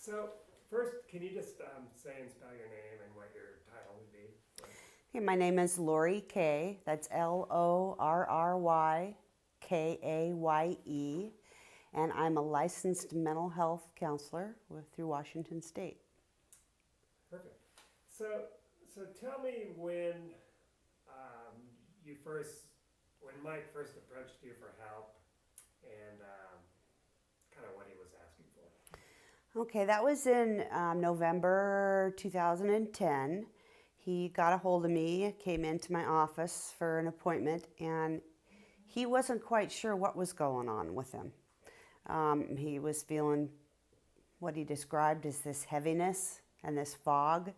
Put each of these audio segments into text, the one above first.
So first, can you just say and spell your name and what your title would be? Okay, my name is Lori Kay. That's LorrykAye, and I'm a licensed mental health counselor through Washington State. Perfect. So, so tell me um, you first, when Mike first approached you for help, and kind of what he was asking for. Okay, that was in November 2010. He got a hold of me, came into my office for an appointment, and he wasn't quite sure what was going on with him. He was feeling what he described as this heaviness and this fog.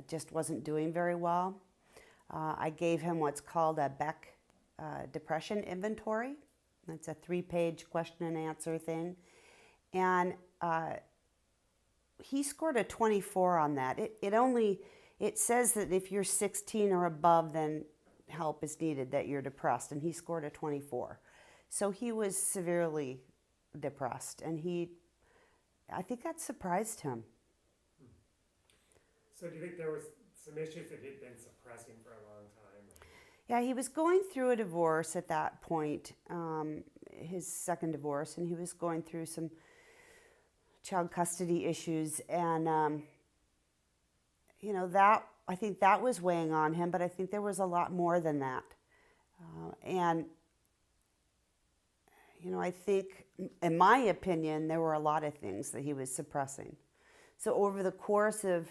Just wasn't doing very well. I gave him what's called a Beck depression inventory. It's a 3-page question and answer thing. And he scored a 24 on that. It says that if you're 16 or above, then help is needed, that you're depressed, and he scored a 24. So he was severely depressed, and I think that surprised him. So do you think there was some issues that he'd been suppressing for a long time? Yeah, he was going through a divorce at that point, his second divorce, and he was going through some child custody issues, and that I think that was weighing on him, but I think there was a lot more than that. And I think, in my opinion, there were a lot of things that he was suppressing. So over the course of,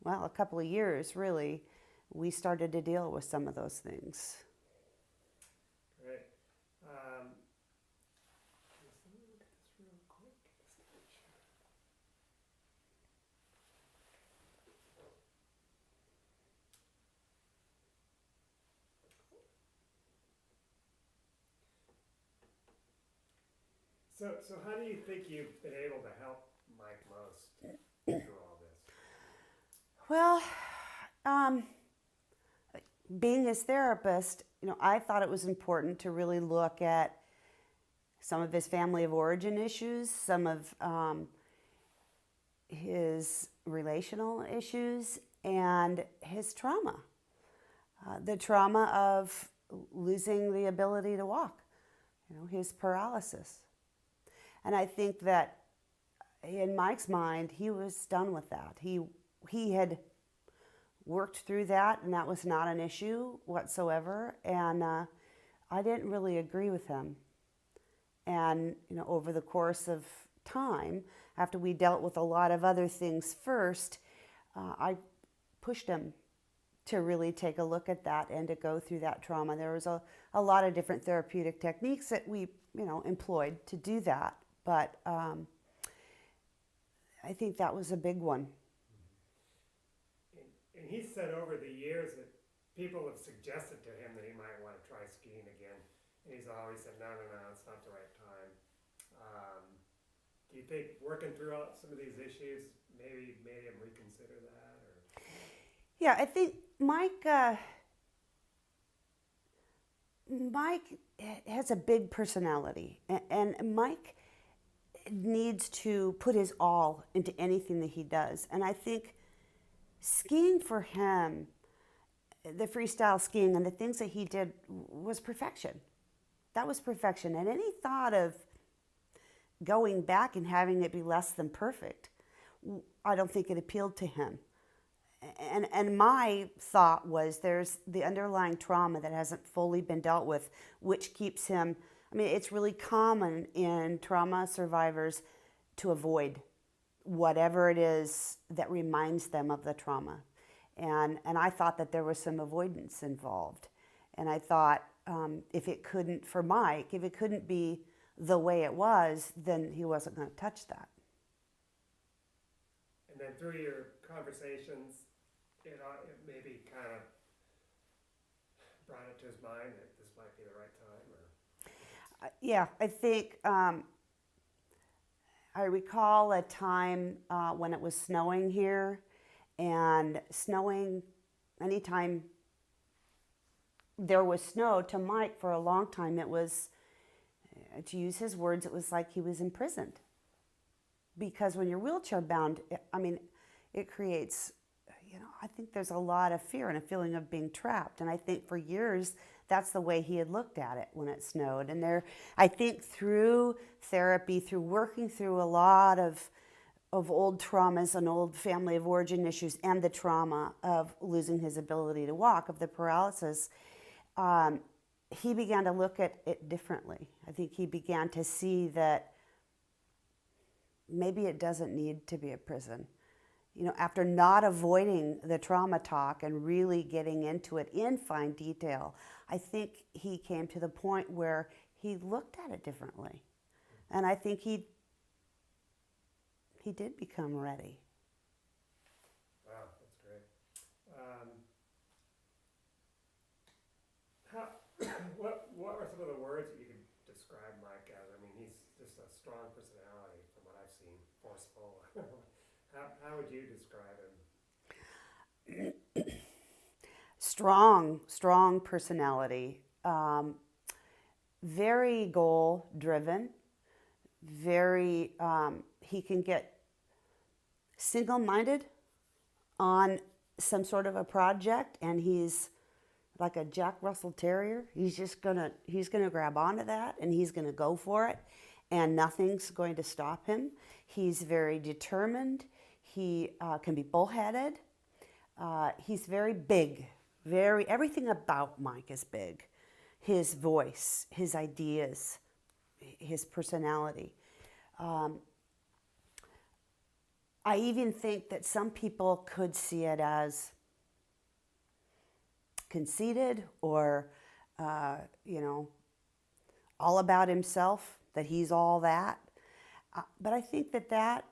well, a couple of years, really, we started to deal with some of those things. Great. Just let me look at this real quick. Just to make sure. So how do you think you've been able to help Mike most through all this? Well, being his therapist, I thought it was important to really look at some of his family of origin issues, some of his relational issues, and his trauma. The trauma of losing the ability to walk, his paralysis. And I think that in Mike's mind, he was done with that. He had worked through that, and that was not an issue whatsoever. And I didn't really agree with him. And over the course of time, after we dealt with a lot of other things first, I pushed him to really take a look at that and to go through that trauma. There was a lot of different therapeutic techniques that we employed to do that, but I think that was a big one. And he said over the years that people have suggested to him that he might want to try skiing again. And he's always said, no, it's not the right time. Do you think working through some of these issues maybe made him reconsider that? Or? Yeah, I think Mike has a big personality, and Mike needs to put his all into anything that he does. And I think skiing for him, the freestyle skiing and the things that he did was perfection. That was perfection. And any thought of going back and having it be less than perfect, I don't think it appealed to him. And my thought was there's the underlying trauma that hasn't fully been dealt with, which keeps him, it's really common in trauma survivors to avoid whatever it is that reminds them of the trauma. And I thought that there was some avoidance involved. And I thought if it couldn't be the way it was, then he wasn't going to touch that. And then through your conversations, it maybe kind of brought it to his mind that this might be the right time? Or? Yeah, I think I recall a time when it was snowing here, and snowing, anytime there was snow, to Mike for a long time, it was, to use his words, it was like he was imprisoned. because when you're wheelchair bound, I mean, it creates, I think there's a lot of fear and a feeling of being trapped. And I think for years, that's the way he had looked at it when it snowed. And I think through therapy, through working through a lot of old traumas and old family of origin issues and the trauma of losing his ability to walk, of the paralysis, he began to look at it differently. I think he began to see that maybe it doesn't need to be a prison. After not avoiding the trauma talk and really getting into it in fine detail, I think he came to the point where he looked at it differently. And I think he did become ready. Wow, that's great. How, what were some of the words that you could describe Mike as? I mean, he's just a strong personality from what I've seen, forceful. How would you describe him? Strong personality. Very goal driven. Very, he can get single-minded on some sort of a project, and he's like a Jack Russell Terrier. He's gonna grab onto that, and he's gonna go for it, and nothing's going to stop him. He's very determined. He can be bullheaded. He's very big. Everything about Mike is big. His voice, his ideas, his personality. I even think that some people could see it as conceited or, all about himself, that he's all that. But I think that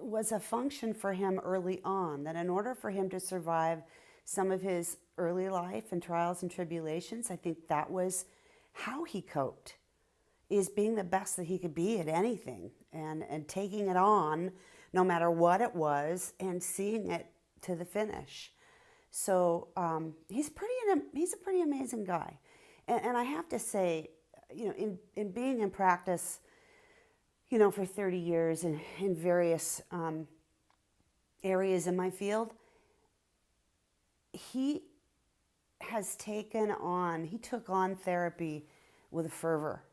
was a function for him early on, that in order for him to survive some of his early life and trials and tribulations, I think that was how he coped, is being the best that he could be at anything and taking it on no matter what it was and seeing it to the finish. So he's a pretty amazing guy. And I have to say, in being in practice, for 30 years in various areas in my field, he took on therapy with a fervor,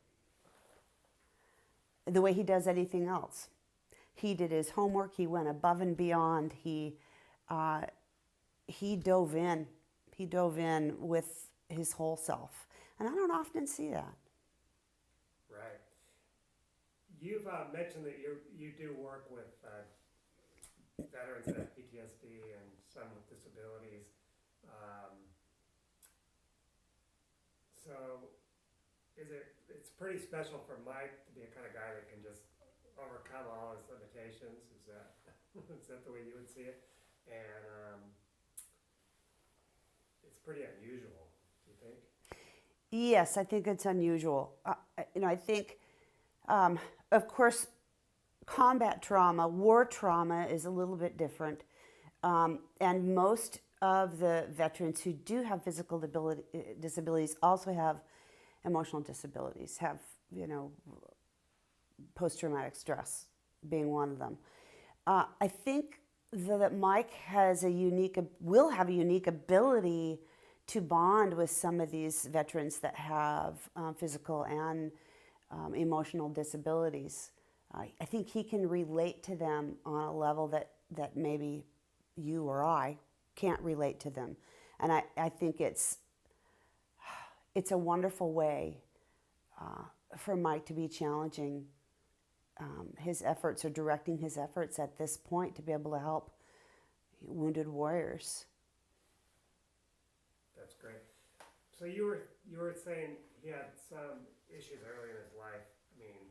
the way he does anything else. He did his homework. He went above and beyond. He dove in. He dove in with his whole self. And I don't often see that. Right. You've mentioned that you do work with veterans that have PTSD and some with disabilities. So it's pretty special for Mike to be a kind of guy that can just overcome all his limitations. Is that the way you would see it? And it's pretty unusual, do you think? Yes, I think it's unusual. I think, of course, combat trauma, war trauma is a little bit different. And most of the veterans who do have physical disabilities also have emotional disabilities, have, post-traumatic stress being one of them. I think that Mike will have a unique ability to bond with some of these veterans that have physical and emotional disabilities. I think he can relate to them on a level that maybe you or I can't relate to them. And I think it's a wonderful way for Mike to be challenging his efforts or directing his efforts at this point to be able to help wounded warriors. That's great. So you were saying he had some issues early in his life. I mean,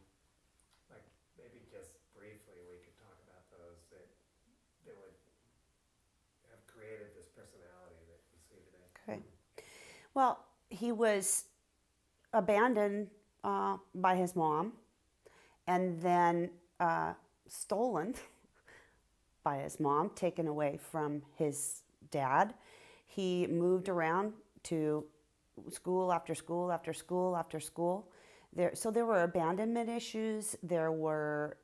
like maybe just briefly we could talk about those that would have created this personality that you see today. Okay. Well, he was abandoned by his mom and then stolen by his mom, taken away from his dad. He moved around to school after school after school after school. So there were abandonment issues. There were,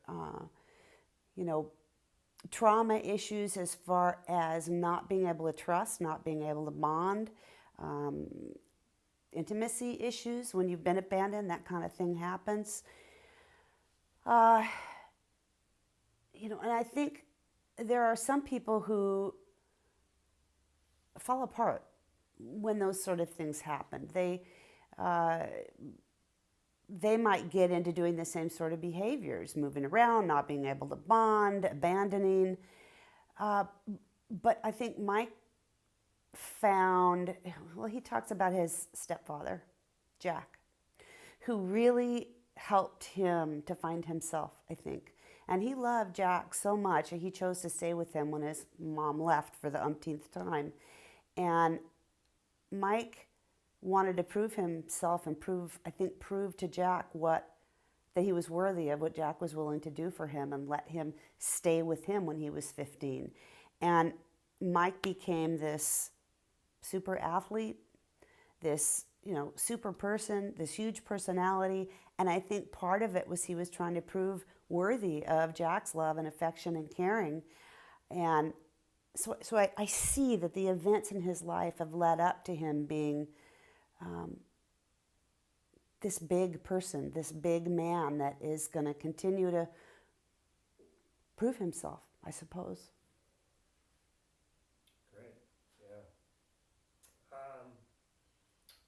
you know, trauma issues as far as not being able to trust, not being able to bond, um, intimacy issues when you've been abandoned, that kind of thing happens. Uh, you know, and I think there are some people who fall apart when those sort of things happen. Uh, they might get into doing the same sort of behaviors, moving around, not being able to bond, abandoning. Uh, but I think Mike found, well, he talks about his stepfather, Jack, who really helped him to find himself, I think. And he loved Jack so much that he chose to stay with him when his mom left for the umpteenth time. And Mike wanted to prove himself and prove to Jack that he was worthy of what Jack was willing to do for him and let him stay with him when he was 15. And Mike became this super athlete, this, you know, super person, this huge personality. And I think part of it was he was trying to prove worthy of Jack's love and affection and caring. And so I see that the events in his life have led up to him being this big person, this big man that is going to continue to prove himself, I suppose. Great, yeah.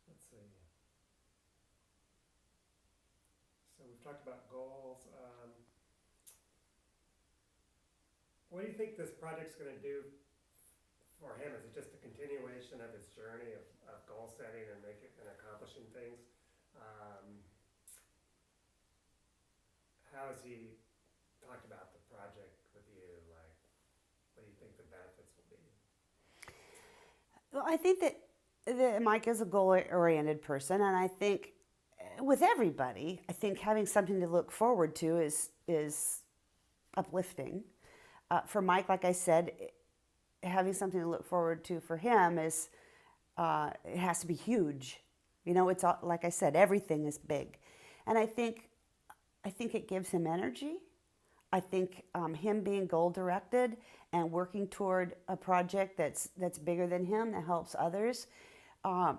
Let's see. So we've talked about goals. What do you think this project's going to do for him? Is it just a continuation of his journey of goal setting and accomplishing things? How has he talked about the project with you? Like, what do you think the benefits will be? Well, I think that Mike is a goal-oriented person, and I think with everybody, I think having something to look forward to is uplifting. For Mike, like I said, having something to look forward to for him is it has to be huge. You know, it's all, like I said, everything is big, and I think it gives him energy. I think him being goal-directed and working toward a project that's bigger than him, that helps others, you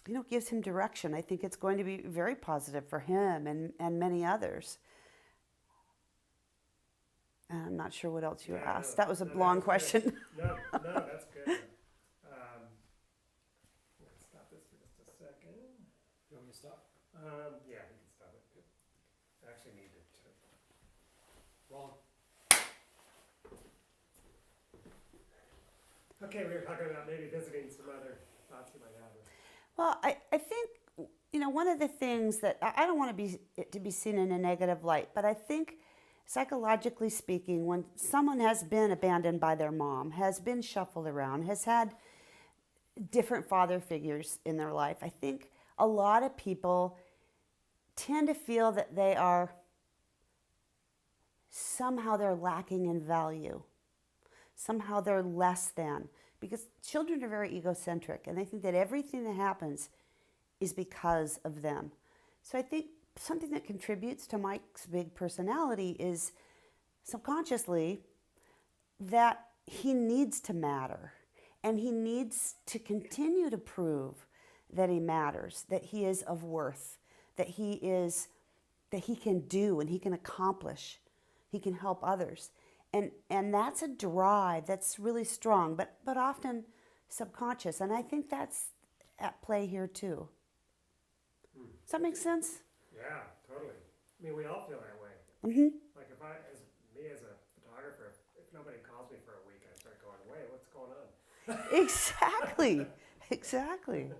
know, gives him direction. I think it's going to be very positive for him and many others. And I'm not sure what else you asked. That was a long question. No, that's good. I'm going to stop this for just a second. You want me to stop? Yeah, we can stop it. I actually need to. Rolling. Okay, we were talking about maybe visiting some other thoughts you might have. Well, I think, you know, one of the things that I don't want it to be seen in a negative light, but I think psychologically speaking, when someone has been abandoned by their mom, has been shuffled around, has had different father figures in their life, I think a lot of people tend to feel that they're lacking in value. Somehow they're less than. Because children are very egocentric, and they think that everything that happens is because of them. So I think something that contributes to Mike's big personality is subconsciously that he needs to matter, and he needs to continue to prove that he matters, that he is of worth, that he can do and he can accomplish, he can help others. And that's a drive that's really strong, but often subconscious. And I think that's at play here too. Does that make sense? Yeah, totally. I mean, we all feel that way. Mm-hmm. Like as a photographer, if nobody calls me for a week, I start going, wait, what's going on? Exactly. Exactly.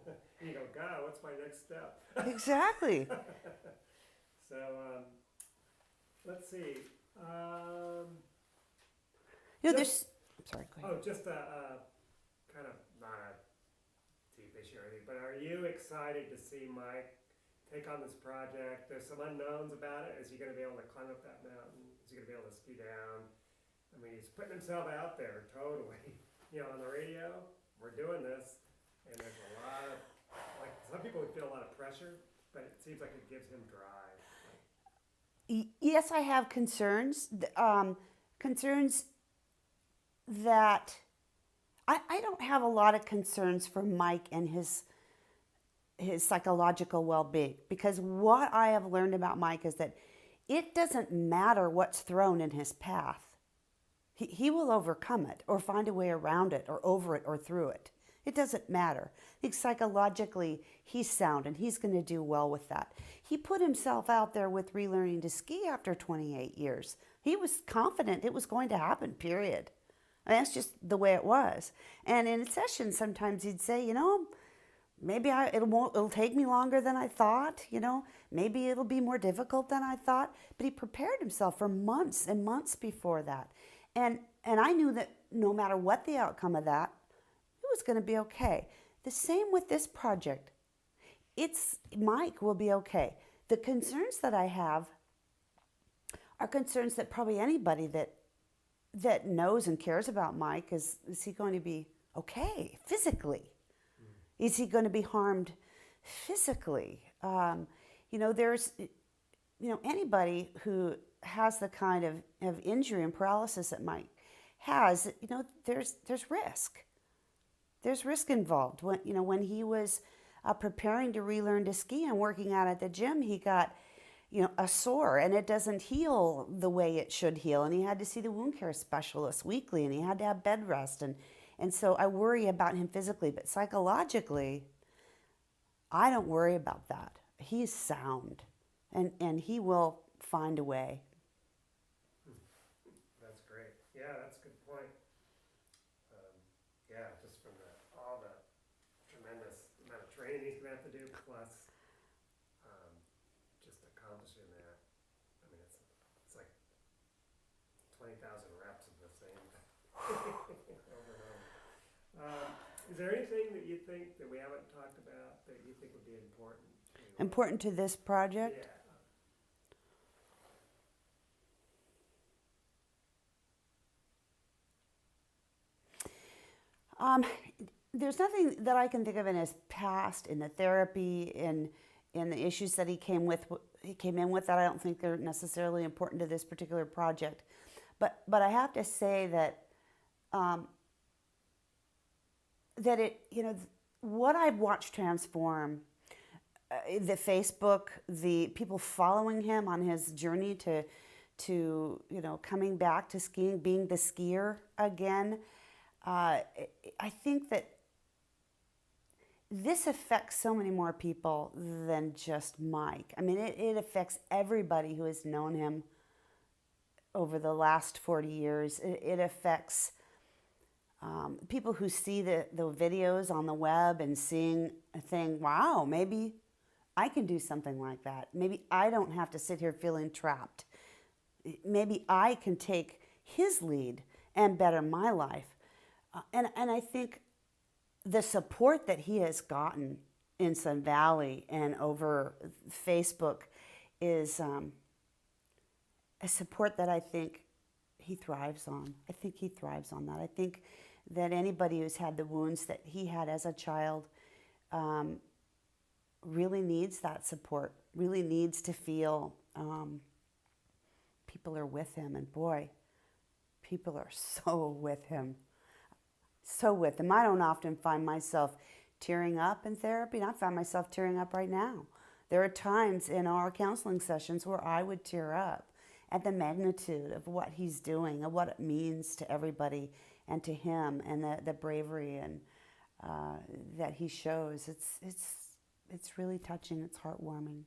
You go, God, what's my next step? Exactly. So, let's see. You know, there's. I'm sorry. Go ahead. Oh, just a kind of not a deep issue or anything, but are you excited to see Mike take on this project? There's some unknowns about it. Is he going to be able to climb up that mountain? Is he going to be able to ski down? I mean, he's putting himself out there totally. You know, on the radio, we're doing this, and there's a lot of, like, some people would feel a lot of pressure, but it seems like it gives him drive. Yes, I have concerns. Concerns that I don't have a lot of concerns for Mike and his psychological well-being, because what I have learned about Mike is that it doesn't matter what's thrown in his path. He will overcome it or find a way around it or over it or through it. It doesn't matter. I think psychologically he's sound and he's going to do well with that. He put himself out there with relearning to ski after 28 years. He was confident it was going to happen, period. And that's just the way it was. And in sessions, sometimes he'd say, maybe it'll take me longer than I thought, maybe it'll be more difficult than I thought. But he prepared himself for months and months before that. And I knew that no matter what the outcome of that, it was going to be okay. The same with this project. Mike will be okay. The concerns that I have are concerns that probably anybody that knows and cares about Mike is he going to be okay physically? Is he going to be harmed physically? There's anybody who has the kind of injury and paralysis that Mike has, there's risk. There's risk involved. When he was preparing to relearn to ski and working out at the gym, he got, a sore, and it doesn't heal the way it should heal. And he had to see the wound care specialist weekly, and he had to have bed rest. And so I worry about him physically, but psychologically, I don't worry about that. He's sound, and he will find a way. That's great. Yeah, that's a good point. Just from all the tremendous amount of training he's going to have to do, plus just accomplishing that. I mean, it's like 20,000 reps of the same over and over. Is there anything that you think that we haven't talked about that you think would be important? Important to this project? Yeah. There's nothing that I can think of in his past, in the therapy, in the issues that he came in with that I don't think they're necessarily important to this particular project. But I have to say that what I've watched transform, the Facebook, the people following him on his journey to coming back to skiing, being the skier again. I think that this affects so many more people than just Mike. I mean, it affects everybody who has known him over the last 40 years. It affects people who see the videos on the web and seeing a thing, wow, maybe I can do something like that. Maybe I don't have to sit here feeling trapped. Maybe I can take his lead and better my life. And I think the support that he has gotten in Sun Valley and over Facebook is a support that I think he thrives on. I think he thrives on that. I think that anybody who's had the wounds that he had as a child really needs that support, really needs to feel people are with him. And boy, people are so with him. So with him. I don't often find myself tearing up in therapy, and I find myself tearing up right now. There are times in our counseling sessions where I would tear up at the magnitude of what he's doing and what it means to everybody and to him, and the bravery and that he shows. It's really touching. It's heartwarming.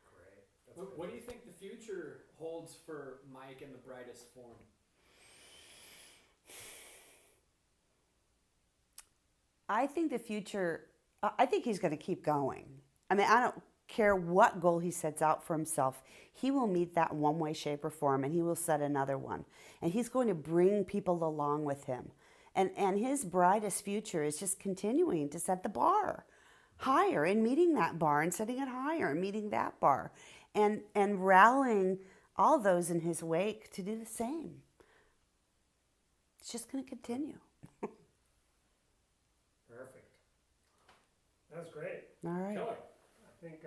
Great. What do you think the future holds for Mike in the brightest form? I think the future, I think he's going to keep going. I mean, I don't care what goal he sets out for himself. He will meet that in one way, shape, or form, and he will set another one. And he's going to bring people along with him. And his brightest future is just continuing to set the bar higher and meeting that bar and setting it higher and meeting that bar and rallying all those in his wake to do the same. It's just going to continue. Perfect. That was great. All right. Killer. I think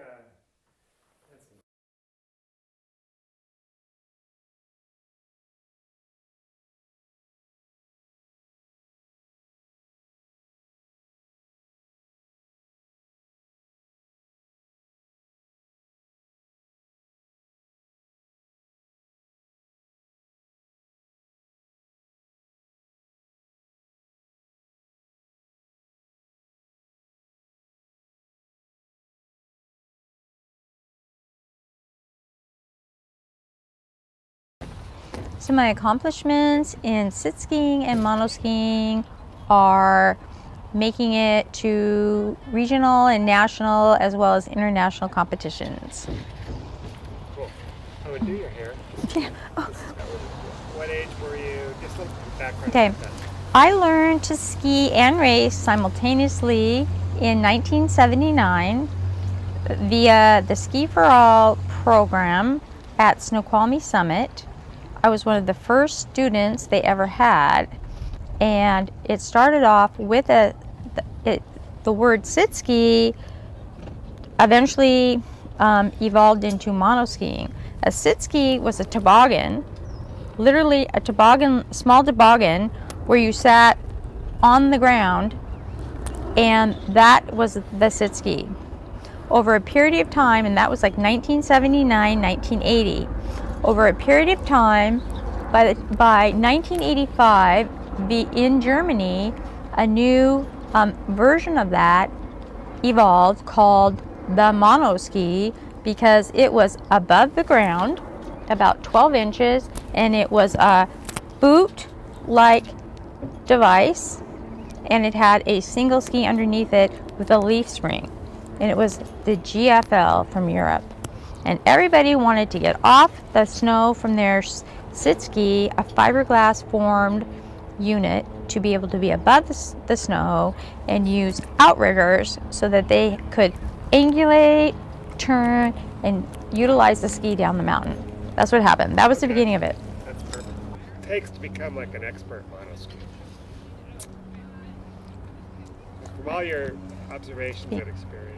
So my accomplishments in sit skiing and monoskiing are making it to regional and national as well as international competitions. Cool. I would do your hair. Yeah. Oh. What age were you? Just a little background. Okay. About that. I learned to ski and race simultaneously in 1979 via the Ski for All program at Snoqualmie Summit. I was one of the first students they ever had, and it started off with the word sit ski eventually evolved into monoskiing. A sit ski was a toboggan, literally a toboggan, small toboggan, where you sat on the ground, and that was the sit ski. Over a period of time, and that was like 1979, 1980. Over a period of time, by 1985, in Germany, a new version of that evolved called the monoski, because it was above the ground, about 12 inches, and it was a boot-like device, and it had a single ski underneath it with a leaf spring, and it was the GFL from Europe. And everybody wanted to get off the snow from their sit ski, a fiberglass formed unit, to be able to be above the snow and use outriggers so that they could angulate, turn, and utilize the ski down the mountain. That's what happened. That was the beginning of it. That's perfect. What it takes to become like an expert monoski? From all your observations and experience.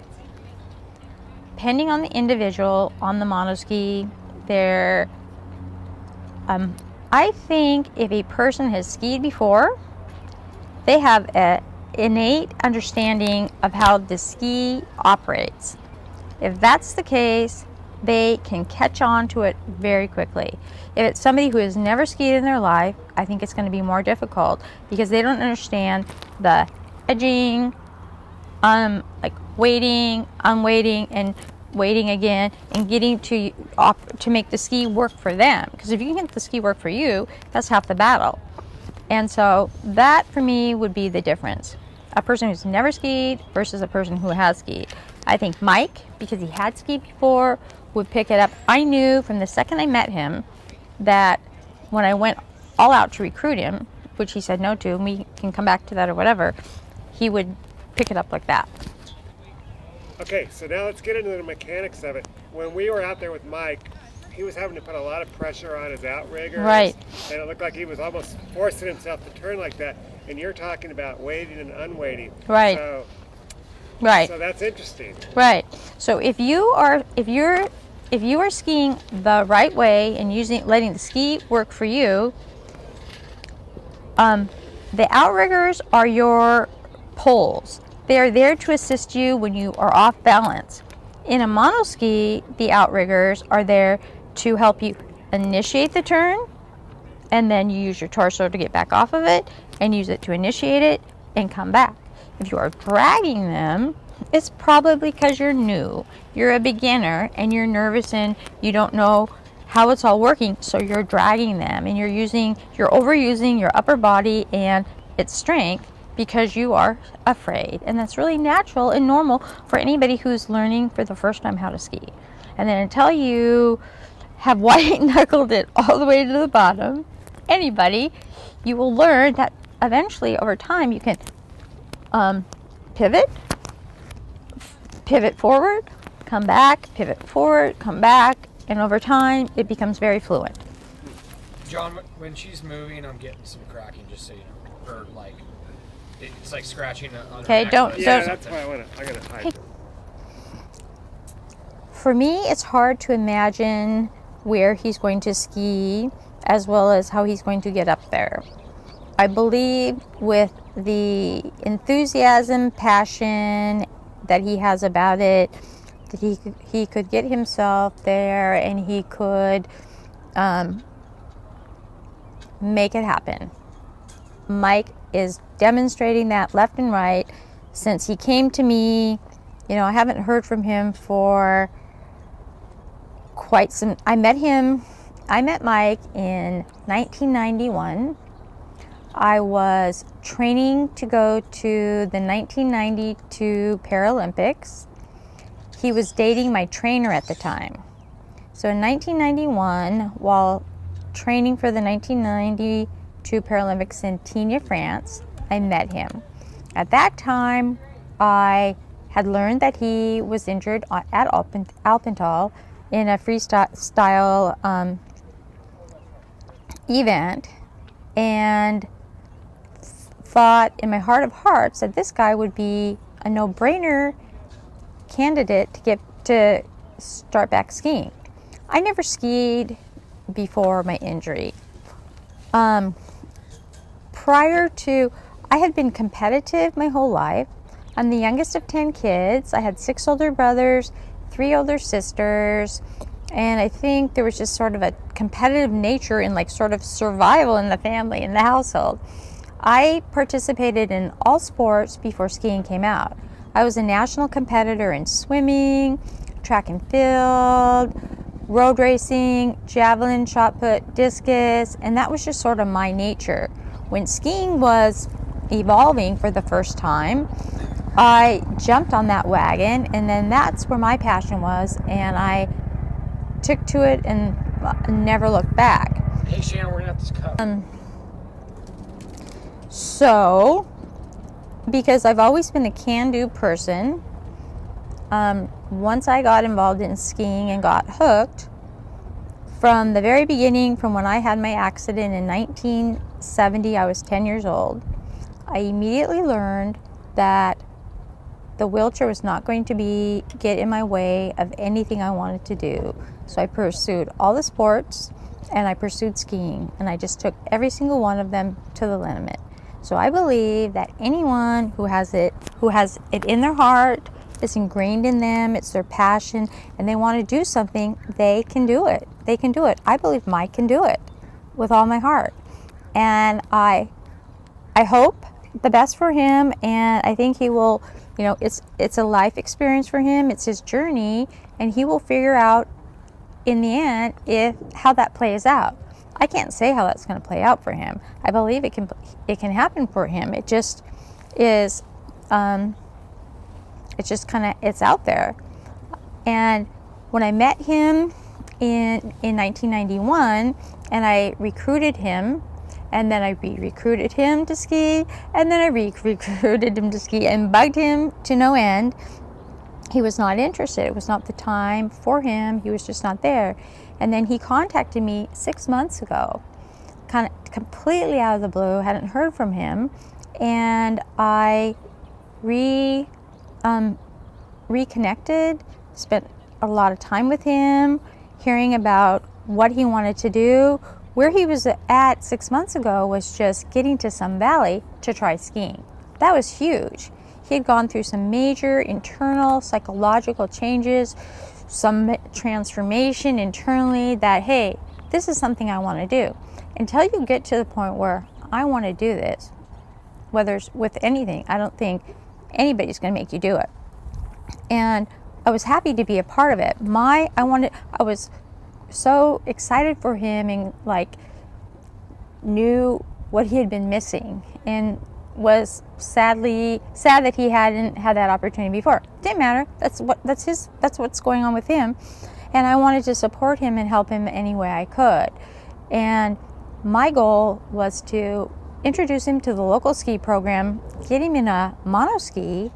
Depending on the individual on the monoski, I think if a person has skied before, they have an innate understanding of how the ski operates. If that's the case, they can catch on to it very quickly. If it's somebody who has never skied in their life, I think it's going to be more difficult because they don't understand the edging, like waiting, unwaiting, and waiting again, and getting to make the ski work for them. Because if you can get the ski work for you, that's half the battle. And so that for me would be the difference. A person who's never skied versus a person who has skied. I think Mike, because he had skied before, would pick it up. I knew from the second I met him that when I went all out to recruit him, which he said no to, and we can come back to that or whatever, he would pick it up like that. Okay, so now let's get into the mechanics of it. When we were out there with Mike, he was having to put a lot of pressure on his outriggers. Right. And it looked like he was almost forcing himself to turn like that. And you're talking about waiting and unwaiting. Right. So, Right. So that's interesting. Right. So if you're skiing the right way and letting the ski work for you, the outriggers are your poles. They are there to assist you when you are off balance. In a monoski, the outriggers are there to help you initiate the turn, and then you use your torso to get back off of it and use it to initiate it and come back. If you are dragging them, it's probably because you're new. You're a beginner and you're nervous and you don't know how it's all working, so you're dragging them and you're overusing your upper body and its strength because you are afraid. And that's really natural and normal for anybody who's learning for the first time how to ski. And then until you have white knuckled it all the way to the bottom, you will learn that eventually over time you can pivot forward, come back, pivot forward, come back, and over time it becomes very fluent. John, when she's moving, I'm getting some cracking, just so you know, or like it's like scratching on Okay, her don't. necklace. Yeah, So, that's why I gotta hide. Hey. For me, it's hard to imagine where he's going to ski as well as how he's going to get up there. I believe with the enthusiasm, passion that he has about it, that he could get himself there and he could make it happen. Mike is demonstrating that left and right since he came to me. I haven't heard from him for quite some. I met him I met Mike in 1991. I was training to go to the 1992 Paralympics. He was dating my trainer at the time. So in 1991, while training for the 1992 Paralympics in Tignes, France, I met him. At that time, I had learned that he was injured at Alpental in a freestyle event, and thought in my heart of hearts that this guy would be a no-brainer candidate to get to start back skiing. I never skied before my injury. Prior to, I had been competitive my whole life. I'm the youngest of 10 kids. I had 6 older brothers, 3 older sisters, and I think there was just sort of a competitive nature in like sort of survival in the family, in the household. I participated in all sports before skiing came out. I was a national competitor in swimming, track and field, road racing, javelin, shot put, discus, and that was just sort of my nature. When skiing was evolving for the first time, I jumped on that wagon, and then that's where my passion was, and I took to it and never looked back. Hey Shannon, we're gonna have this cup. So, because I've always been a can-do person, once I got involved in skiing and got hooked, from the very beginning, from when I had my accident in 1970, I was 10 years old, I immediately learned that the wheelchair was not going to get in my way of anything I wanted to do. So I pursued all the sports, and I pursued skiing, and I just took every single one of them to the limit. So I believe that anyone who has it in their heart, it's ingrained in them, it's their passion, and they want to do something, they can do it. They can do it. I believe Mike can do it with all my heart. And I hope the best for him, and I think he will, it's a life experience for him, it's his journey, and he will figure out in the end how that plays out. I can't say how that's going to play out for him. I believe it can happen for him. It just is, it's out there. And when I met him in 1991, and I recruited him, and then I recruited him to ski, and then I recruited him to ski and bugged him to no end, he was not interested. It was not the time for him. He was just not there. And then he contacted me 6 months ago, kind of completely out of the blue, hadn't heard from him, and I reconnected, spent a lot of time with him, hearing about what he wanted to do. Where he was at 6 months ago was just getting to Sun Valley to try skiing. That was huge. He had gone through some major internal psychological changes, some transformation internally that, hey, this is something I want to do. Until you get to the point where I want to do this, whether it's with anything, I don't think anybody's going to make you do it. And I was happy to be a part of it. I was so excited for him, and knew what he had been missing, and was sad that he hadn't had that opportunity before. Didn't matter. That's what's going on with him, and I wanted to support him and help him any way I could. And my goal was to introduce him to the local ski program, get him in a monoski,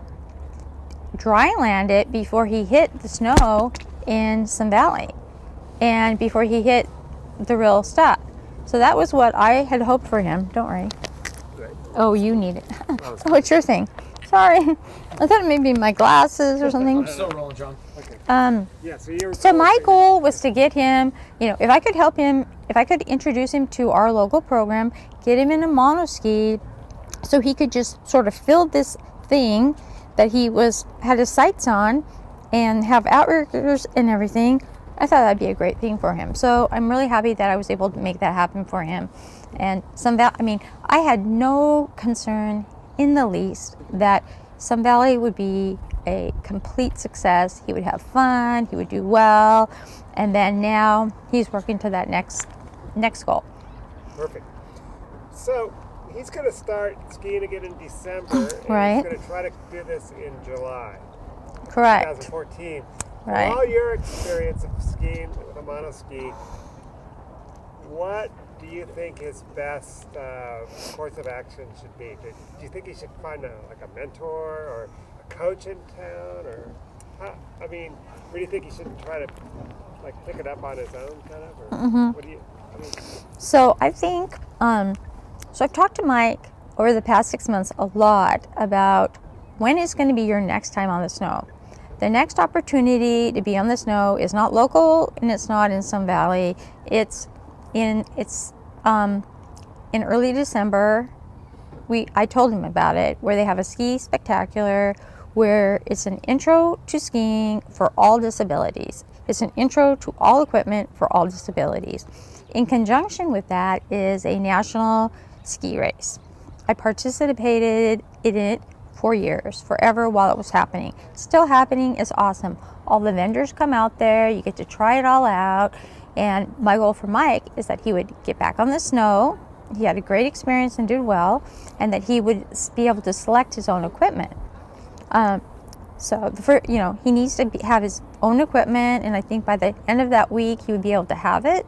dry land it before he hit the snow in Sun Valley, and before he hit the real stuff. So that was what I had hoped for him. Don't worry. Oh, you need it. Oh, it's your thing. Sorry. I thought maybe my glasses or something. I'm still rolling, John. Okay. Yeah, So my goal was to get him, if I could help him, if I could introduce him to our local program, get him in a monoski, so he could just sort of fill this thing that he had his sights on, and have outriggers and everything. I thought that'd be a great thing for him. So I'm really happy that I was able to make that happen for him. And I had no concern in the least that Sun Valley would be a complete success. He would have fun, he would do well, and then now he's working to that next goal. Perfect. So he's going to start skiing again in December, and Right. he's going to try to do this in July Correct. 2014. Right. From all your experience of skiing with a monoski, what do you think his best course of action should be? Do you think he should find a mentor or a coach in town, or I mean, where do you think he should try to pick it up on his own, kind of? Or what do you? I mean, So I think, so I've talked to Mike over the past 6 months a lot about when is going to be your next time on the snow. The next opportunity to be on the snow is not local, and it's not in some valley. It's in early December. I told him about it, where they have a ski spectacular, where it's an intro to skiing for all disabilities. It's an intro to all equipment for all disabilities. In conjunction with that is a national ski race. I participated in it for years, forever, while it was happening. Still happening. It's awesome. All the vendors come out there, you get to try it all out, and my goal for Mike is that he would get back on the snow. He had a great experience and did well, and that he would be able to select his own equipment. So he needs to have his own equipment, and I think by the end of that week he would be able to have it,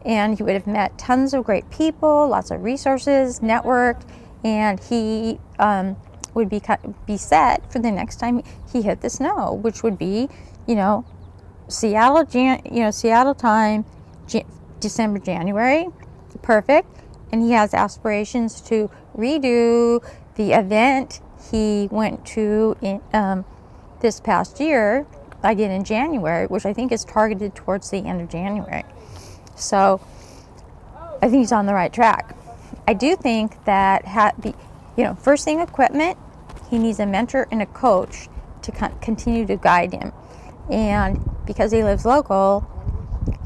and he would have met tons of great people, lots of resources, networked, and he would be set for the next time he hit the snow, which would be, Seattle time, December, January, perfect. And he has aspirations to redo the event he went to in this past year, again in January, which I think is targeted towards the end of January. So I think he's on the right track. I do think that first thing, equipment. He needs a mentor and a coach to continue to guide him. And because he lives local,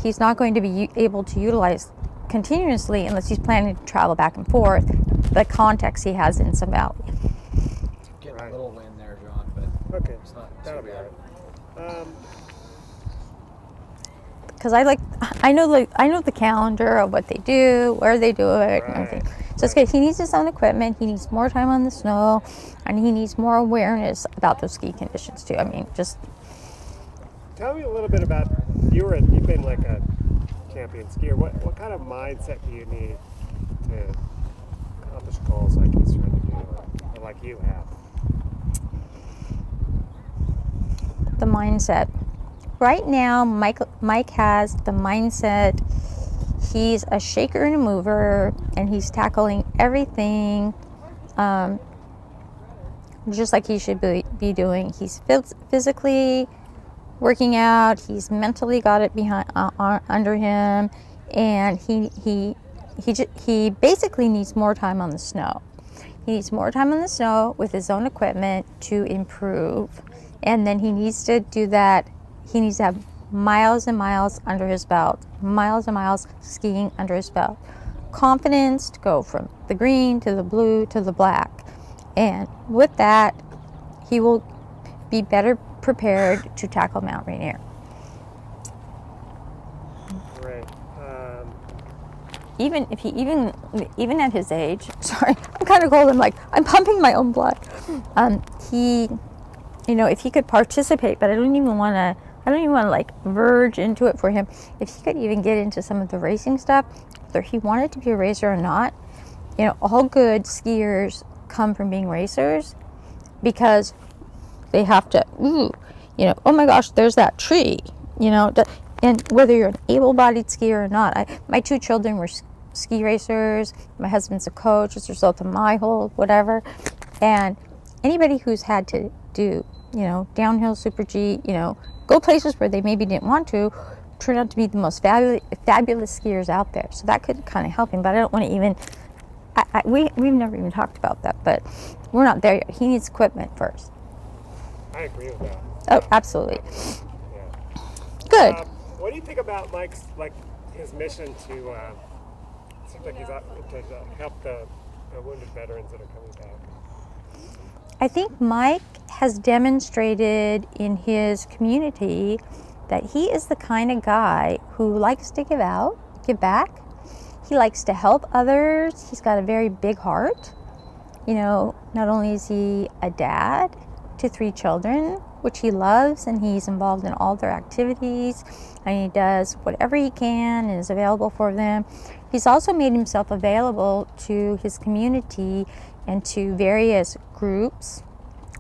he's not going to be able to utilize continuously, unless he's planning to travel back and forth, the contacts he has in some valley. Getting a little wind there, John, but okay, it's not that'll too be bad. all right. Because I know the calendar of what they do, where they do it, and everything. So it's good. He needs his own equipment. He needs more time on the snow, and he needs more awareness about those ski conditions too. I mean, just Tell me a little bit about you've been like a champion skier. What kind of mindset do you need to accomplish goals like he's trying to do, or like you have? the mindset. Right now, Mike has the mindset. He's a shaker and a mover, and he's tackling everything just like he should be doing. He's physically working out. He's mentally got it under him, and he basically needs more time on the snow. He needs more time on the snow with his own equipment to improve, and then he needs to do that. He needs to have miles and miles under his belt, miles and miles skiing under his belt. Confidence to go from the green to the blue to the black. And with that, he will be better prepared to tackle Mount Rainier. Right. Even at his age, sorry, I'm kind of cold. I'm pumping my own blood. If he could participate, but I don't even want to verge into it for him. If he could even get into some of the racing stuff, whether he wanted to be a racer or not, all good skiers come from being racers, because they have to, oh my gosh, there's that tree, and whether you're an able-bodied skier or not. My two children were ski racers. My husband's a coach as a result of my whole whatever. And anybody who's had to do, downhill, super G, go places where they maybe didn't want to, turn out to be the most fabulous skiers out there. So that could kind of help him, but I don't want to even, we've never even talked about that, but we're not there yet. He needs equipment first. I agree with that. Oh, absolutely. Yeah. Good. What do you think about Mike's, his mission to, seems like he's out to help the wounded veterans that are coming back? I think Mike has demonstrated in his community that he is the kind of guy who likes to give back. He likes to help others. He's got a very big heart. You know, not only is he a dad to 3 children, which he loves, and he's involved in all their activities, and he does whatever he can and is available for them. He's also made himself available to his community and to various groups,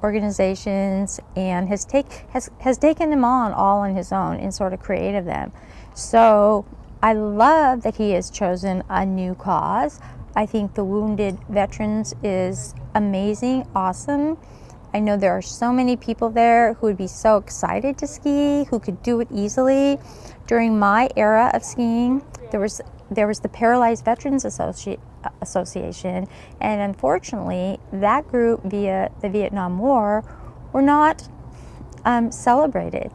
organizations, and has taken them on all on his own and sort of created them. So I love that he has chosen a new cause. I think the Wounded Veterans is amazing, awesome. I know there are so many people there who would be so excited to ski, who could do it easily. During my era of skiing, there was the Paralyzed Veterans Association, and unfortunately, that group via the Vietnam War were not celebrated.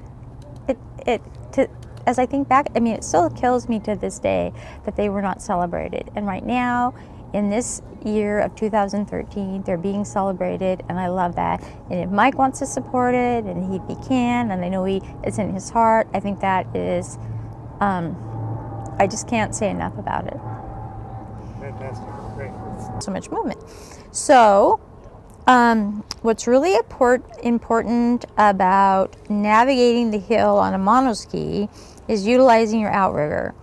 As I think back, I mean, it still kills me to this day that they were not celebrated. And right now, in this year of 2013, they're being celebrated, and I love that. And if Mike wants to support it, and he can, and I know it's in his heart, I think that is, I just can't say enough about it. Fantastic. Great. So much movement. So, what's really important about navigating the hill on a monoski is utilizing your outrigger.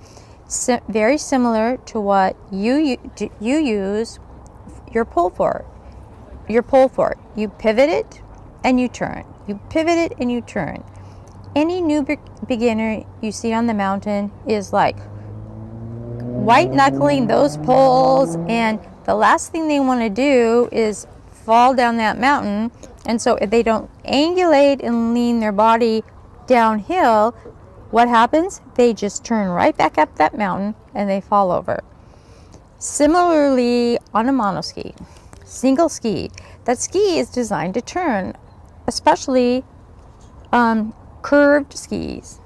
Very similar to what you use your pole for. You pivot it and you turn. You pivot it and you turn. Any new beginner you see on the mountain is like white knuckling those poles, and the last thing they want to do is fall down that mountain. And so if they don't angulate and lean their body downhill, what happens? They just turn right back up that mountain and they fall over. Similarly, on a monoski, single ski, that ski is designed to turn, especially curved skis.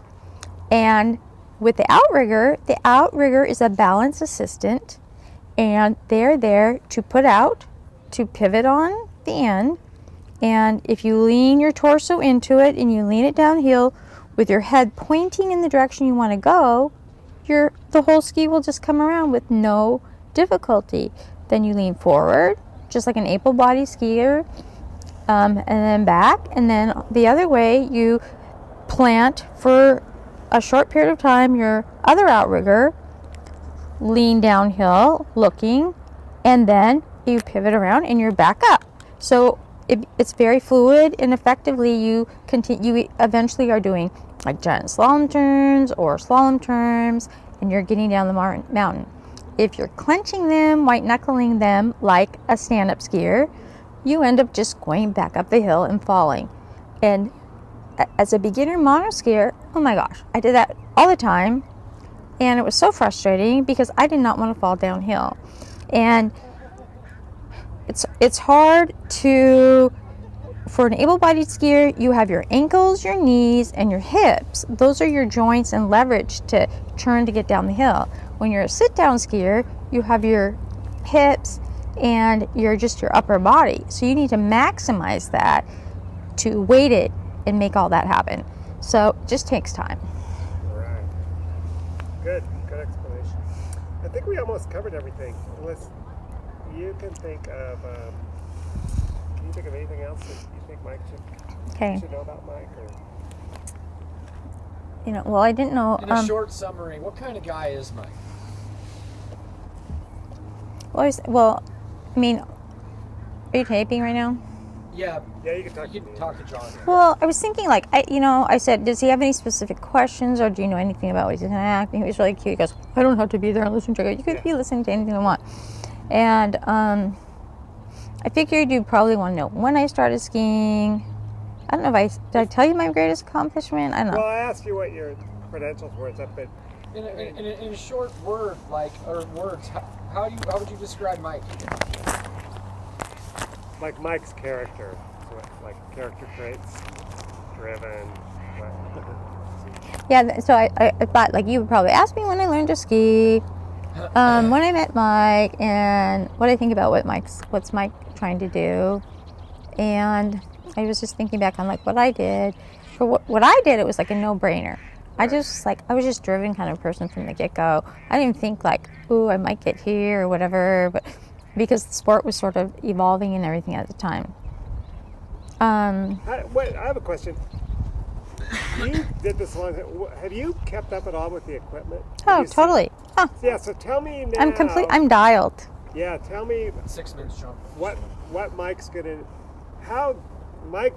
And with the outrigger is a balance assistant, and they're there to put out, to pivot on the end. And if you lean your torso into it and you lean it downhill with your head pointing in the direction you want to go, the whole ski will just come around with no difficulty. Then you lean forward, just like an able-bodied skier, and then back, and then the other way you plant for a short period of time your other outrigger, lean downhill looking, and then you pivot around and you're back up. So it's very fluid, and effectively you eventually are doing like giant slalom turns or slalom turns, and you're getting down the mountain. If you're clenching them, white knuckling them like a stand-up skier, you end up just going back up the hill and falling. And as a beginner monoskier, oh my gosh, I did that all the time, and it was so frustrating because I did not want to fall downhill. And it's hard for an able-bodied skier, you have your ankles, your knees, and your hips. Those are your joints and leverage to turn to get down the hill. When you're a sit-down skier, you have your hips and your upper body. So you need to maximize that to weight it and make all that happen. So it just takes time. Right. Good explanation. I think we almost covered everything. Unless you can think of, anything else that you think Mike should know about Mike? Or? Well, I didn't know. In a short summary, what kind of guy is Mike? Well, I mean, are you taping right now? Yeah, you can talk to John. Well, I was thinking, I said, does he have any specific questions, or do you know anything about what he's going to act? And he was really cute. He goes, I don't have to be there and listen to it. You could be listening to anything you want. And I figured you'd probably want to know when I started skiing. I don't know if did I tell you my greatest accomplishment? I don't know. Well, I asked you what your credentials were, but in a short word, words, how would you describe Mike? Like Mike's character, like character traits, driven. Yeah, so I thought you would probably ask me when I learned to ski, when I met Mike, and what I think about what's Mike trying to do. And I was just thinking back on like what I did. For what I did, it was like a no-brainer. I was just driven kind of person from the get-go. I didn't think like, ooh, I might get here or whatever, but because the sport was sort of evolving and everything at the time. Wait, I have a question. You did this long time. Have you kept up at all with the equipment? Oh, totally. Huh. Yeah, so tell me now. I'm dialed. Yeah, tell me 6 minutes, John. what Mike's gonna, how Mike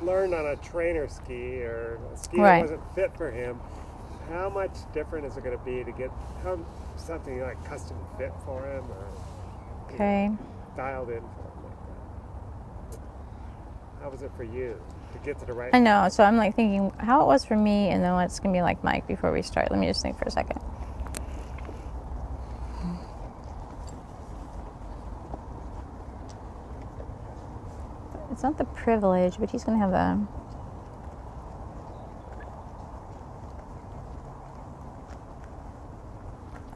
learned on a trainer ski or a ski that wasn't fit for him. How much different is it going to be to get something like custom fit for him or dialed in for him like that? How was it for you to get to the right? I know. So I'm like thinking how it was for me, and then what's going to be like Mike before we start. Let me just think for a second. It's not the privilege, but he's going to have the.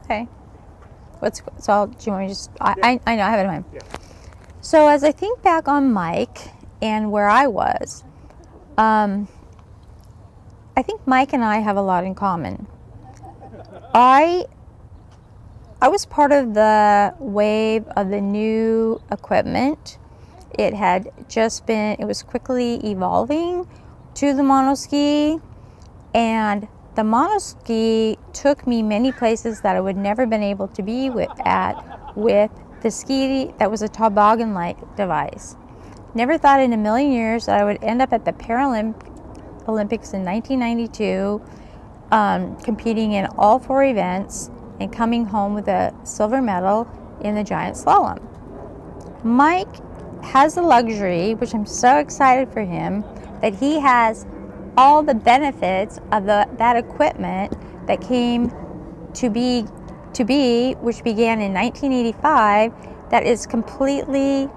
Okay. Do you want me to just, I know, I have it in mind. Yeah. So as I think back on Mike and where I was, I think Mike and I have a lot in common. I was part of the wave of the new equipment. It had just been, it was quickly evolving to the monoski, and the monoski took me many places that I would never been able to be with the ski that was a toboggan-like device. Never thought in a million years that I would end up at the Olympics in 1992, competing in all 4 events and coming home with a silver medal in the giant slalom. Mike has the luxury, which I'm so excited for him, that he has all the benefits of that equipment that came to be, which began in 1985, that is completely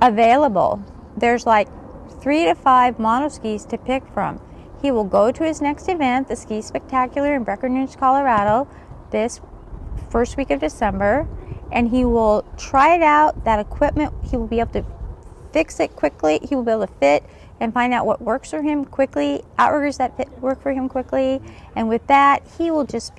available. There's like 3 to 5 monoskis to pick from. He will go to his next event, the Ski Spectacular in Breckenridge, Colorado, this first week of December, and he will try it out. That equipment, he will be able to fix it quickly. He will be able to fit and find out what works for him quickly, outriggers that work for him quickly, and with that, he will just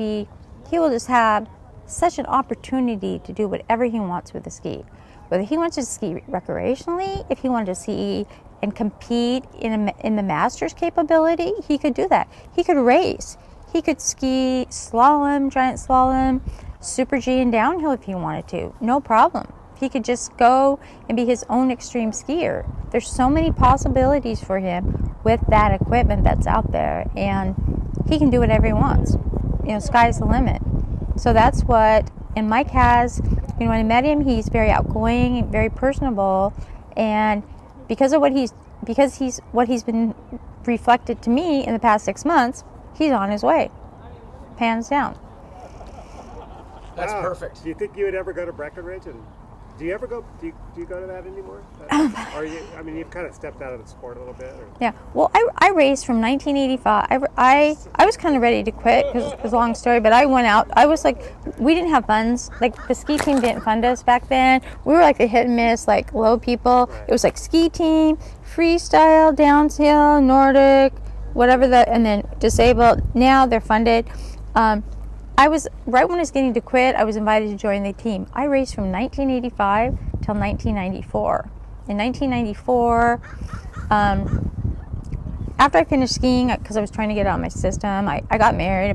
have such an opportunity to do whatever he wants with the ski. Whether he wants to ski recreationally, if he wanted to ski and compete in the Masters capability, he could do that. He could race. He could ski slalom, giant slalom, Super G and downhill if he wanted to. No problem. He could just go and be his own extreme skier. There's so many possibilities for him with that equipment that's out there, and he can do whatever he wants. You know, sky's the limit. So that's what, and Mike has, you know, when I met him, he's very outgoing, very personable, and because he's been reflected to me in the past 6 months, he's on his way, hands down. That's perfect. Do you think you would ever go to Breckenridge? And do you ever go? Do you go to that anymore? Or you've kind of stepped out of the sport a little bit. Or? Yeah. Well, I raced from 1985. I was kind of ready to quit because it was a long story, but I went out. I was like, we didn't have funds. Like the ski team didn't fund us back then. We were like the hit and miss, like low people. Right. It was like ski team, freestyle, downhill, Nordic, whatever and then disabled. Now they're funded. I was, right when I was getting to quit, I was invited to join the team. I raced from 1985 till 1994. In 1994, after I finished skiing, because I was trying to get it out of my system, I got married. I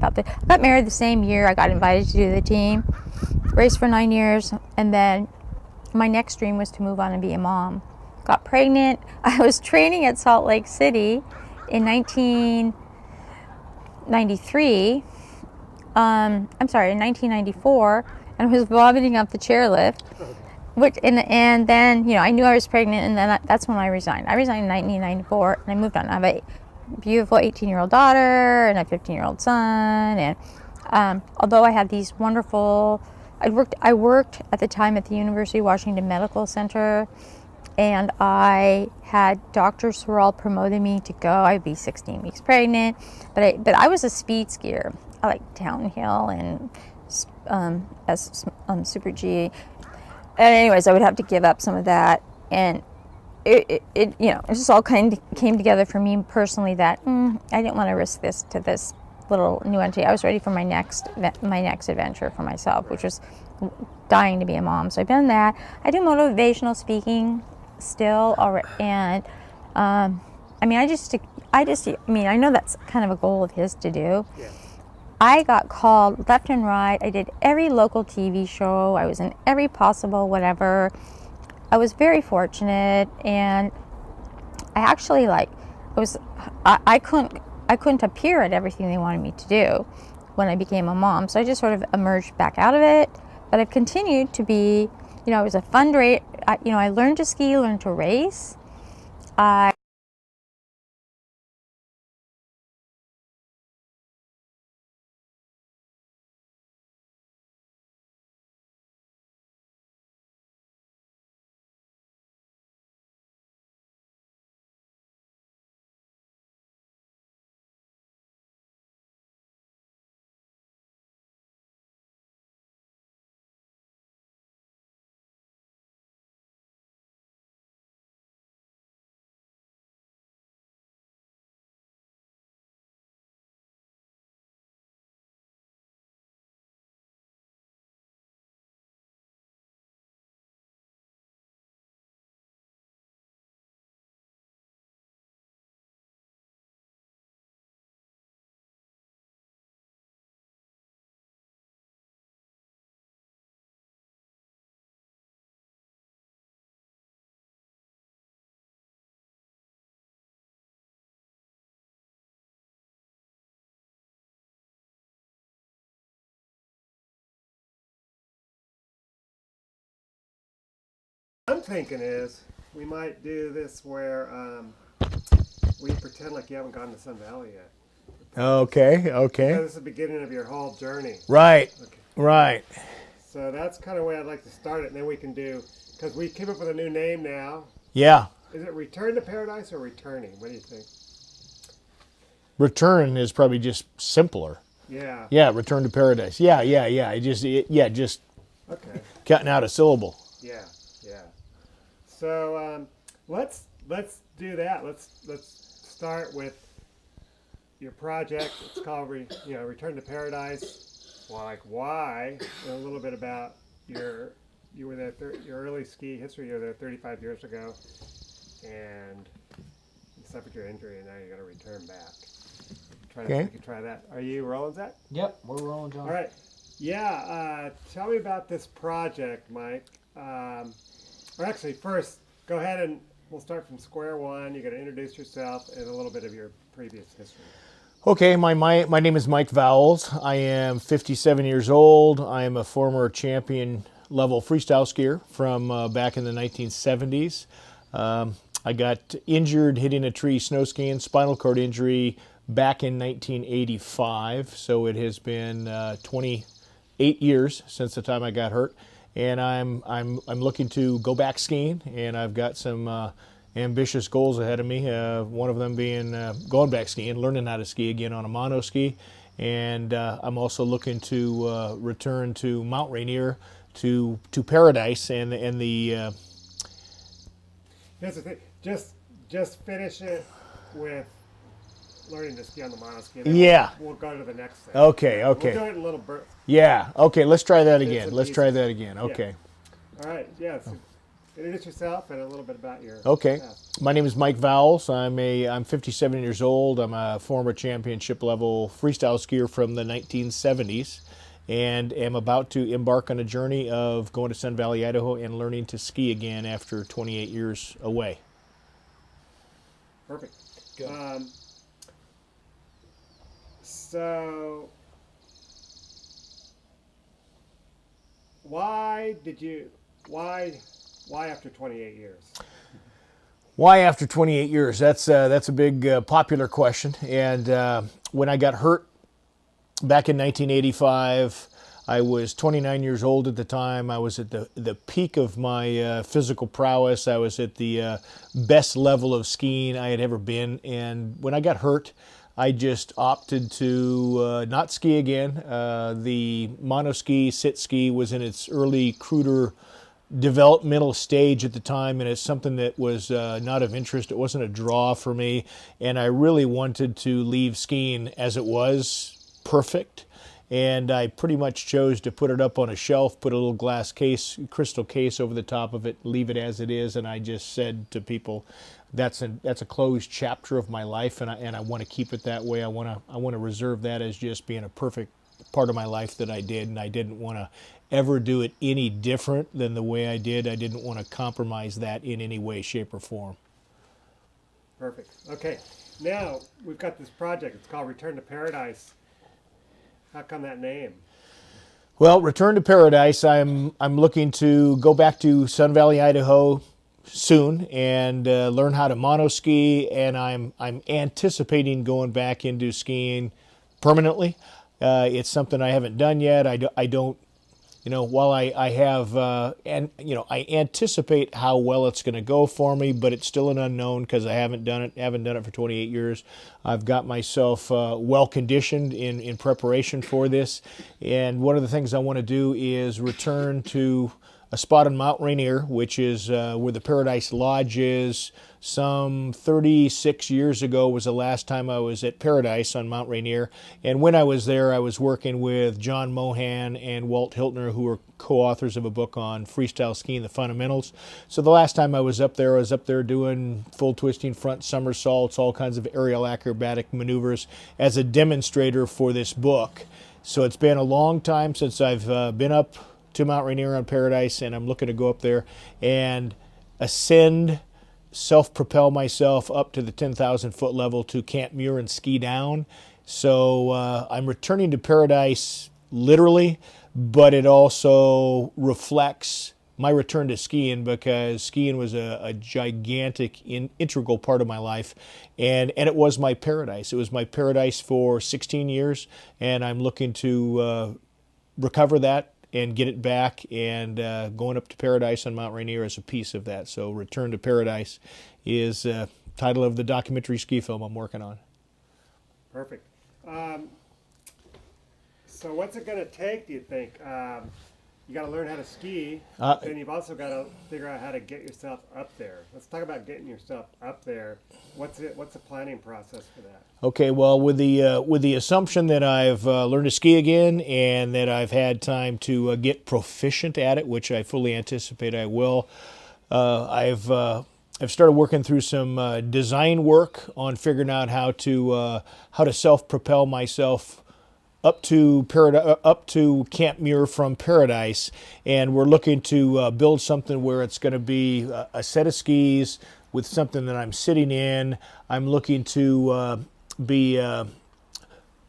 got married the same year I got invited to do the team. Raced for 9 years, and then my next dream was to move on and be a mom. Got pregnant. I was training at Salt Lake City in 1993. In 1994, and I was vomiting up the chairlift, and then, you know, I knew I was pregnant, and then that's when I resigned. I resigned in 1994, and I moved on. I have a beautiful 18-year-old daughter and a 15-year-old son, and although I had these wonderful, I worked at the time at the University of Washington Medical Center, and I had doctors who were all promoting me to go. I'd be 16 weeks pregnant, but I was a speed skier. I like downhill and Super G. And anyways, I would have to give up some of that. And it you know, it just all kind of came together for me personally that I didn't want to risk this to this little new entity. I was ready for my next adventure for myself, which was dying to be a mom. So I've done that. I do motivational speaking still, and I mean, I know that's kind of a goal of his to do. Yeah. I got called left and right. I did every local TV show. I was in every possible whatever. I was very fortunate, and I actually I couldn't appear at everything they wanted me to do when I became a mom. So I just sort of emerged back out of it. But I've continued to be, you know, it was a fun race. I learned to ski, learned to race. I'm thinking is we might do this where we pretend like you haven't gone to Sun Valley yet. Okay, So okay. this is the beginning of your whole journey. Right, Okay. right. So that's kind of the way I'd like to start it, and then we can do, because we came up with a new name now. Yeah. Is it Return to Paradise or Returning? What do you think? Return is probably just simpler. Yeah. Yeah, return to paradise. Yeah. Just Okay. cutting out a syllable. Yeah. So let's do that. Let's start with your project. It's called Return to Paradise. Well, like why? And a little bit about you were there your early ski history. You were there 35 years ago, and you suffered your injury, and now you're going to return back. Okay. We can try that. Are you rolling, Zach? Yep, we're rolling, John. All right. Yeah. Tell me about this project, Mike. Or actually, first, go ahead and we'll start from square one. You got to introduce yourself and a little bit of your previous history. Okay, my name is Mike Vowles. I am 57 years old. I am a former champion level freestyle skier from back in the 1970s. I got injured hitting a tree snow skiing, spinal cord injury back in 1985. So it has been 28 years since the time I got hurt. And I'm looking to go back skiing, and I've got some ambitious goals ahead of me. One of them being going back skiing, learning how to ski again on a mono ski, and I'm also looking to return to Mount Rainier, to Paradise, and the. Here's the thing. Just finish it with learning to ski on the monoski. Yeah. We'll go to the next thing. Okay. We'll do it in little bursts. Yeah. Okay. Let's try that again. and Let's try pieces. that again. Okay. All right. Yeah. So introduce yourself and a little bit about your Okay. past. My name is Mike Vowles. I'm 57 years old. I'm a former championship level freestyle skier from the 1970s, and am about to embark on a journey of going to Sun Valley, Idaho, and learning to ski again after 28 years away. Perfect. Good. So why after 28 years? Why after 28 years? That's a big popular question. And when I got hurt back in 1985, I was 29 years old at the time. I was at the peak of my physical prowess. I was at the best level of skiing I had ever been. And when I got hurt, I just opted to not ski again. The monoski, sit ski was in its early cruder developmental stage at the time, and it's something that was not of interest. It wasn't a draw for me, and I really wanted to leave skiing as it was, perfect. And I pretty much chose to put it up on a shelf, put a little glass case, crystal case over the top of it, leave it as it is, and I just said to people, that's a closed chapter of my life, and I want to keep it that way. I want to reserve that as just being a perfect part of my life that I did, and I didn't want to ever do it any different than the way I did. I didn't want to compromise that in any way, shape, or form. Perfect. Okay, now we've got this project. It's called Return to Paradise. How come that name? Well, Return to Paradise, I'm looking to go back to Sun Valley, Idaho soon and learn how to monoski, and I'm anticipating going back into skiing permanently. It's something I haven't done yet. I don't, while I have, I anticipate how well it's going to go for me, but it's still an unknown because I haven't done it for 28 years. I've got myself well conditioned in preparation for this, and one of the things I want to do is return to a spot on Mount Rainier, which is where the Paradise Lodge is. Some 36 years ago was the last time I was at Paradise on Mount Rainier. And when I was there, I was working with John Mohan and Walt Hiltner, who are co-authors of a book on freestyle skiing, the fundamentals. So the last time I was up there doing full twisting front somersaults, all kinds of aerial acrobatic maneuvers as a demonstrator for this book. So it's been a long time since I've been up to Mount Rainier on Paradise, and I'm looking to go up there and ascend, self-propel myself up to the 10,000 foot level to Camp Muir and ski down. So I'm returning to Paradise literally, but it also reflects my return to skiing, because skiing was a gigantic, integral part of my life, and it was my paradise. It was my paradise for 16 years, and I'm looking to recover that and get it back, and going up to Paradise on Mount Rainier is a piece of that. So Return to Paradise is the title of the documentary ski film I'm working on. Perfect. So what's it going to take, do you think? You got to learn how to ski, and you've also got to figure out how to get yourself up there. Let's talk about getting yourself up there. What's the planning process for that? Okay, well, with the assumption that I've learned to ski again and that I've had time to get proficient at it, which I fully anticipate I will, I've started working through some design work on figuring out how to self-propel myself up to Camp Muir from Paradise, and we're looking to build something where it's going to be a set of skis with something that I'm sitting in. I'm looking to be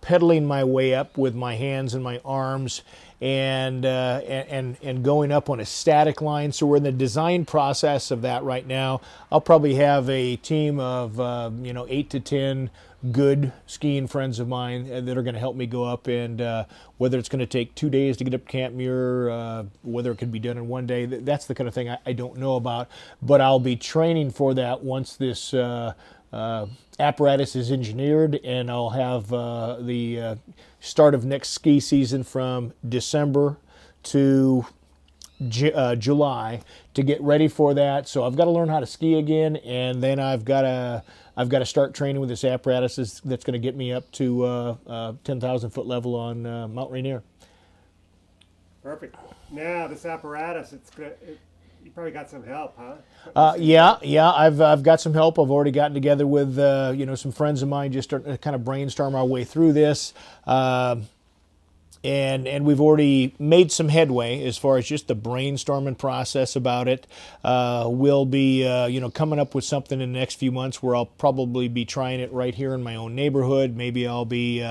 pedaling my way up with my hands and my arms, and going up on a static line. So we're in the design process of that right now. I'll probably have a team of 8 to 10 good skiing friends of mine that are going to help me go up, and whether it's going to take 2 days to get up Camp Muir, whether it could be done in 1 day, that's the kind of thing I don't know about, but I'll be training for that once this apparatus is engineered, and I'll have the start of next ski season from December to July to get ready for that. So I've got to learn how to ski again, and then I've got to start training with this apparatus that's going to get me up to 10,000 foot level on Mount Rainier. Perfect. Now this apparatus, you probably got some help, huh? Yeah. I've got some help. I've already gotten together with some friends of mine, just to kind of brainstorm our way through this. And we've already made some headway as far as just the brainstorming process about it. We'll be, coming up with something in the next few months where I'll probably be trying it right here in my own neighborhood. Maybe I'll be,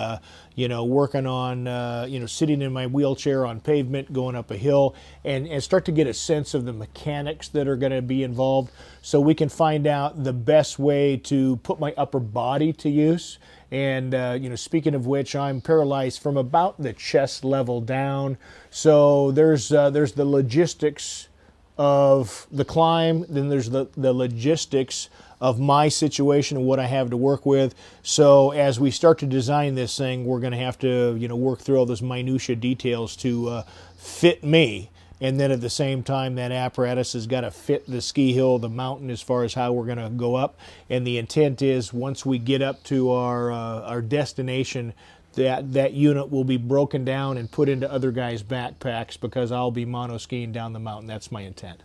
working on, sitting in my wheelchair on pavement, going up a hill, and start to get a sense of the mechanics that are going to be involved, so we can find out the best way to put my upper body to use. And, speaking of which, I'm paralyzed from about the chest level down. So there's the logistics of the climb, then there's the logistics of my situation and what I have to work with. So as we start to design this thing, we're going to have to, work through all those minutia details to fit me and then at the same time that apparatus has got to fit the ski hill, the mountain, as far as how we're going to go up. And the intent is once we get up to our destination, that unit will be broken down and put into other guys' backpacks, because I'll be mono skiing down the mountain. That's my intent.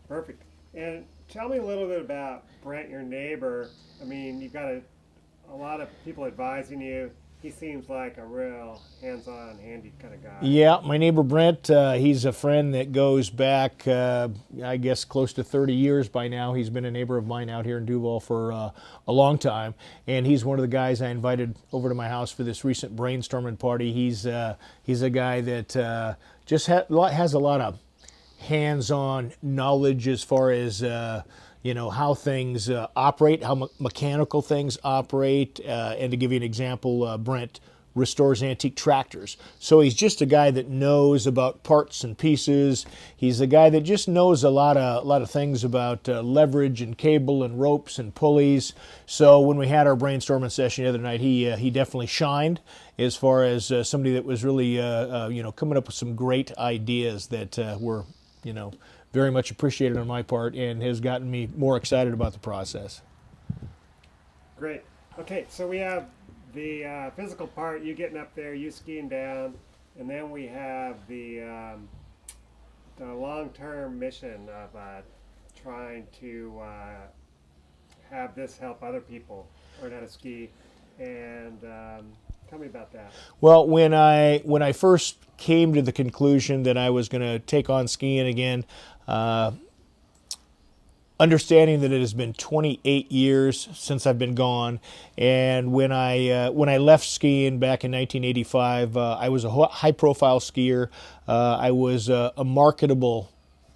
Perfect. And tell me a little bit about Brent, your neighbor. I mean, you've got a lot of people advising you. He seems like a real hands-on, handy kind of guy. Yeah, my neighbor Brent, he's a friend that goes back, I guess, close to 30 years by now. He's been a neighbor of mine out here in Duval for a long time, and he's one of the guys I invited over to my house for this recent brainstorming party. He's a guy that just has a lot of hands-on knowledge as far as how things operate, how mechanical things operate. And to give you an example, Brent restores antique tractors. So he's just a guy that knows about parts and pieces. He's a guy that just knows a lot of things about leverage and cable and ropes and pulleys. So when we had our brainstorming session the other night, he definitely shined as far as somebody that was really coming up with some great ideas that were very much appreciated on my part, and has gotten me more excited about the process. Great. Okay, so we have the physical part, you getting up there, you skiing down, and then we have the long-term mission of trying to have this help other people learn how to ski. And tell me about that. Well, when I first came to the conclusion that I was going to take on skiing again, understanding that it has been 28 years since I've been gone, and when I left skiing back in 1985, I was a high-profile skier. I was a marketable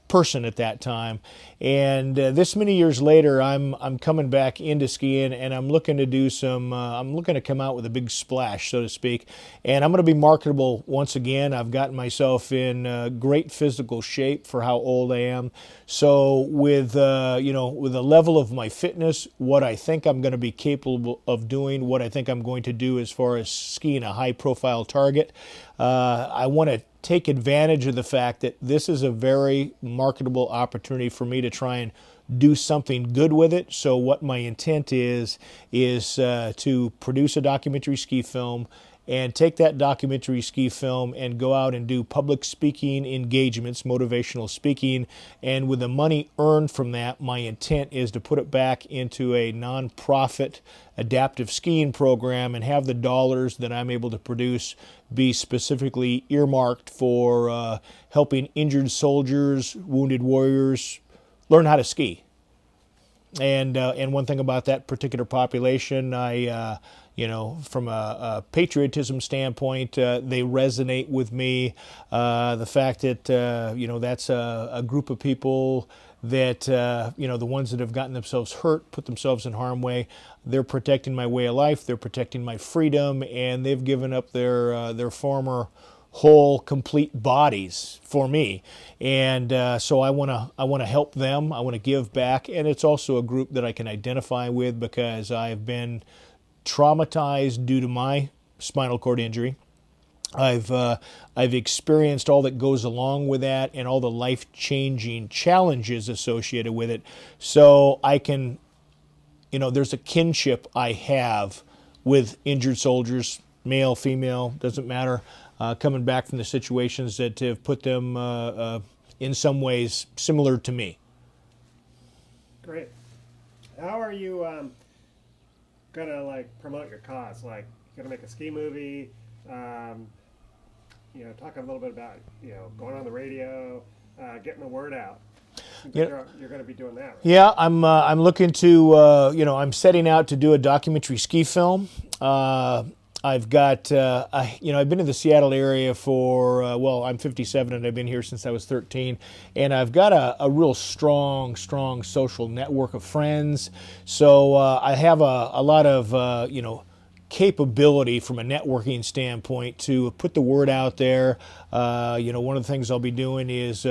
person at that time, and this many years later, I'm coming back into skiing, and I'm looking to do some. I'm looking to come out with a big splash, so to speak, and I'm going to be marketable once again. I've gotten myself in great physical shape for how old I am. So with with the level of my fitness, what I think I'm going to be capable of doing, what I think I'm going to do as far as skiing a high-profile target, I want to take advantage of the fact that this is a very marketable opportunity for me to try and do something good with it. So what my intent is to produce a documentary ski film and take that documentary ski film and go out and do public speaking engagements, motivational speaking, and with the money earned from that, my intent is to put it back into a non-profit adaptive skiing program and have the dollars that I'm able to produce be specifically earmarked for helping injured soldiers, wounded warriors learn how to ski. And one thing about that particular population, from a patriotism standpoint, they resonate with me. The fact that that's a group of people that the ones that have gotten themselves hurt, put themselves in harm's way, they're protecting my way of life, they're protecting my freedom, and they've given up their former whole complete bodies for me. And so I want to help them. I want to give back, and it's also a group that I can identify with because I've been traumatized due to my spinal cord injury. I've experienced all that goes along with that and all the life-changing challenges associated with it. So I can, there's a kinship I have with injured soldiers, male, female, doesn't matter, coming back from the situations that have put them in some ways similar to me. Great. How are you gonna promote your cause? Like, you're gonna make a ski movie. Talk a little bit about going on the radio, getting the word out. You're going to be doing that, right? Yeah, I'm looking to I'm setting out to do a documentary ski film. I've got I've been in the Seattle area for I'm 57 and I've been here since I was 13, and I've got a real strong social network of friends. So I have a lot of capability from a networking standpoint to put the word out there. One of the things I'll be doing is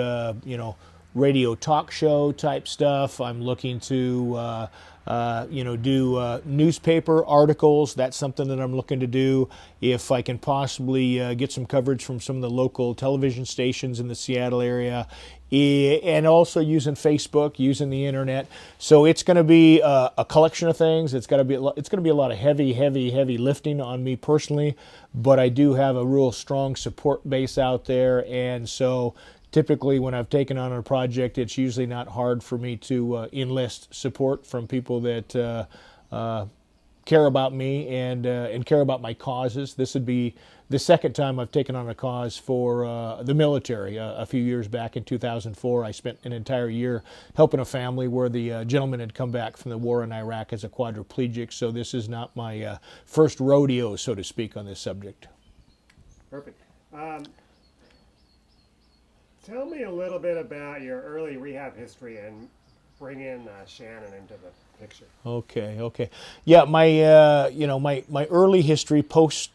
radio talk show type stuff. I'm looking to do newspaper articles. That's something that I'm looking to do. If I can possibly get some coverage from some of the local television stations in the Seattle area, and also using Facebook, using the internet. So it's going to be a collection of things. It's going to be a lot of heavy lifting on me personally, but I do have a real strong support base out there, and so typically when I've taken on a project, it's usually not hard for me to enlist support from people that care about me and care about my causes. This would be the second time I've taken on a cause for the military. A few years back in 2004, I spent an entire year helping a family where the gentleman had come back from the war in Iraq as a quadriplegic, so this is not my first rodeo, so to speak, on this subject. Perfect. Tell me a little bit about your early rehab history and bring in Shannon into the picture. Okay. Yeah, my early history post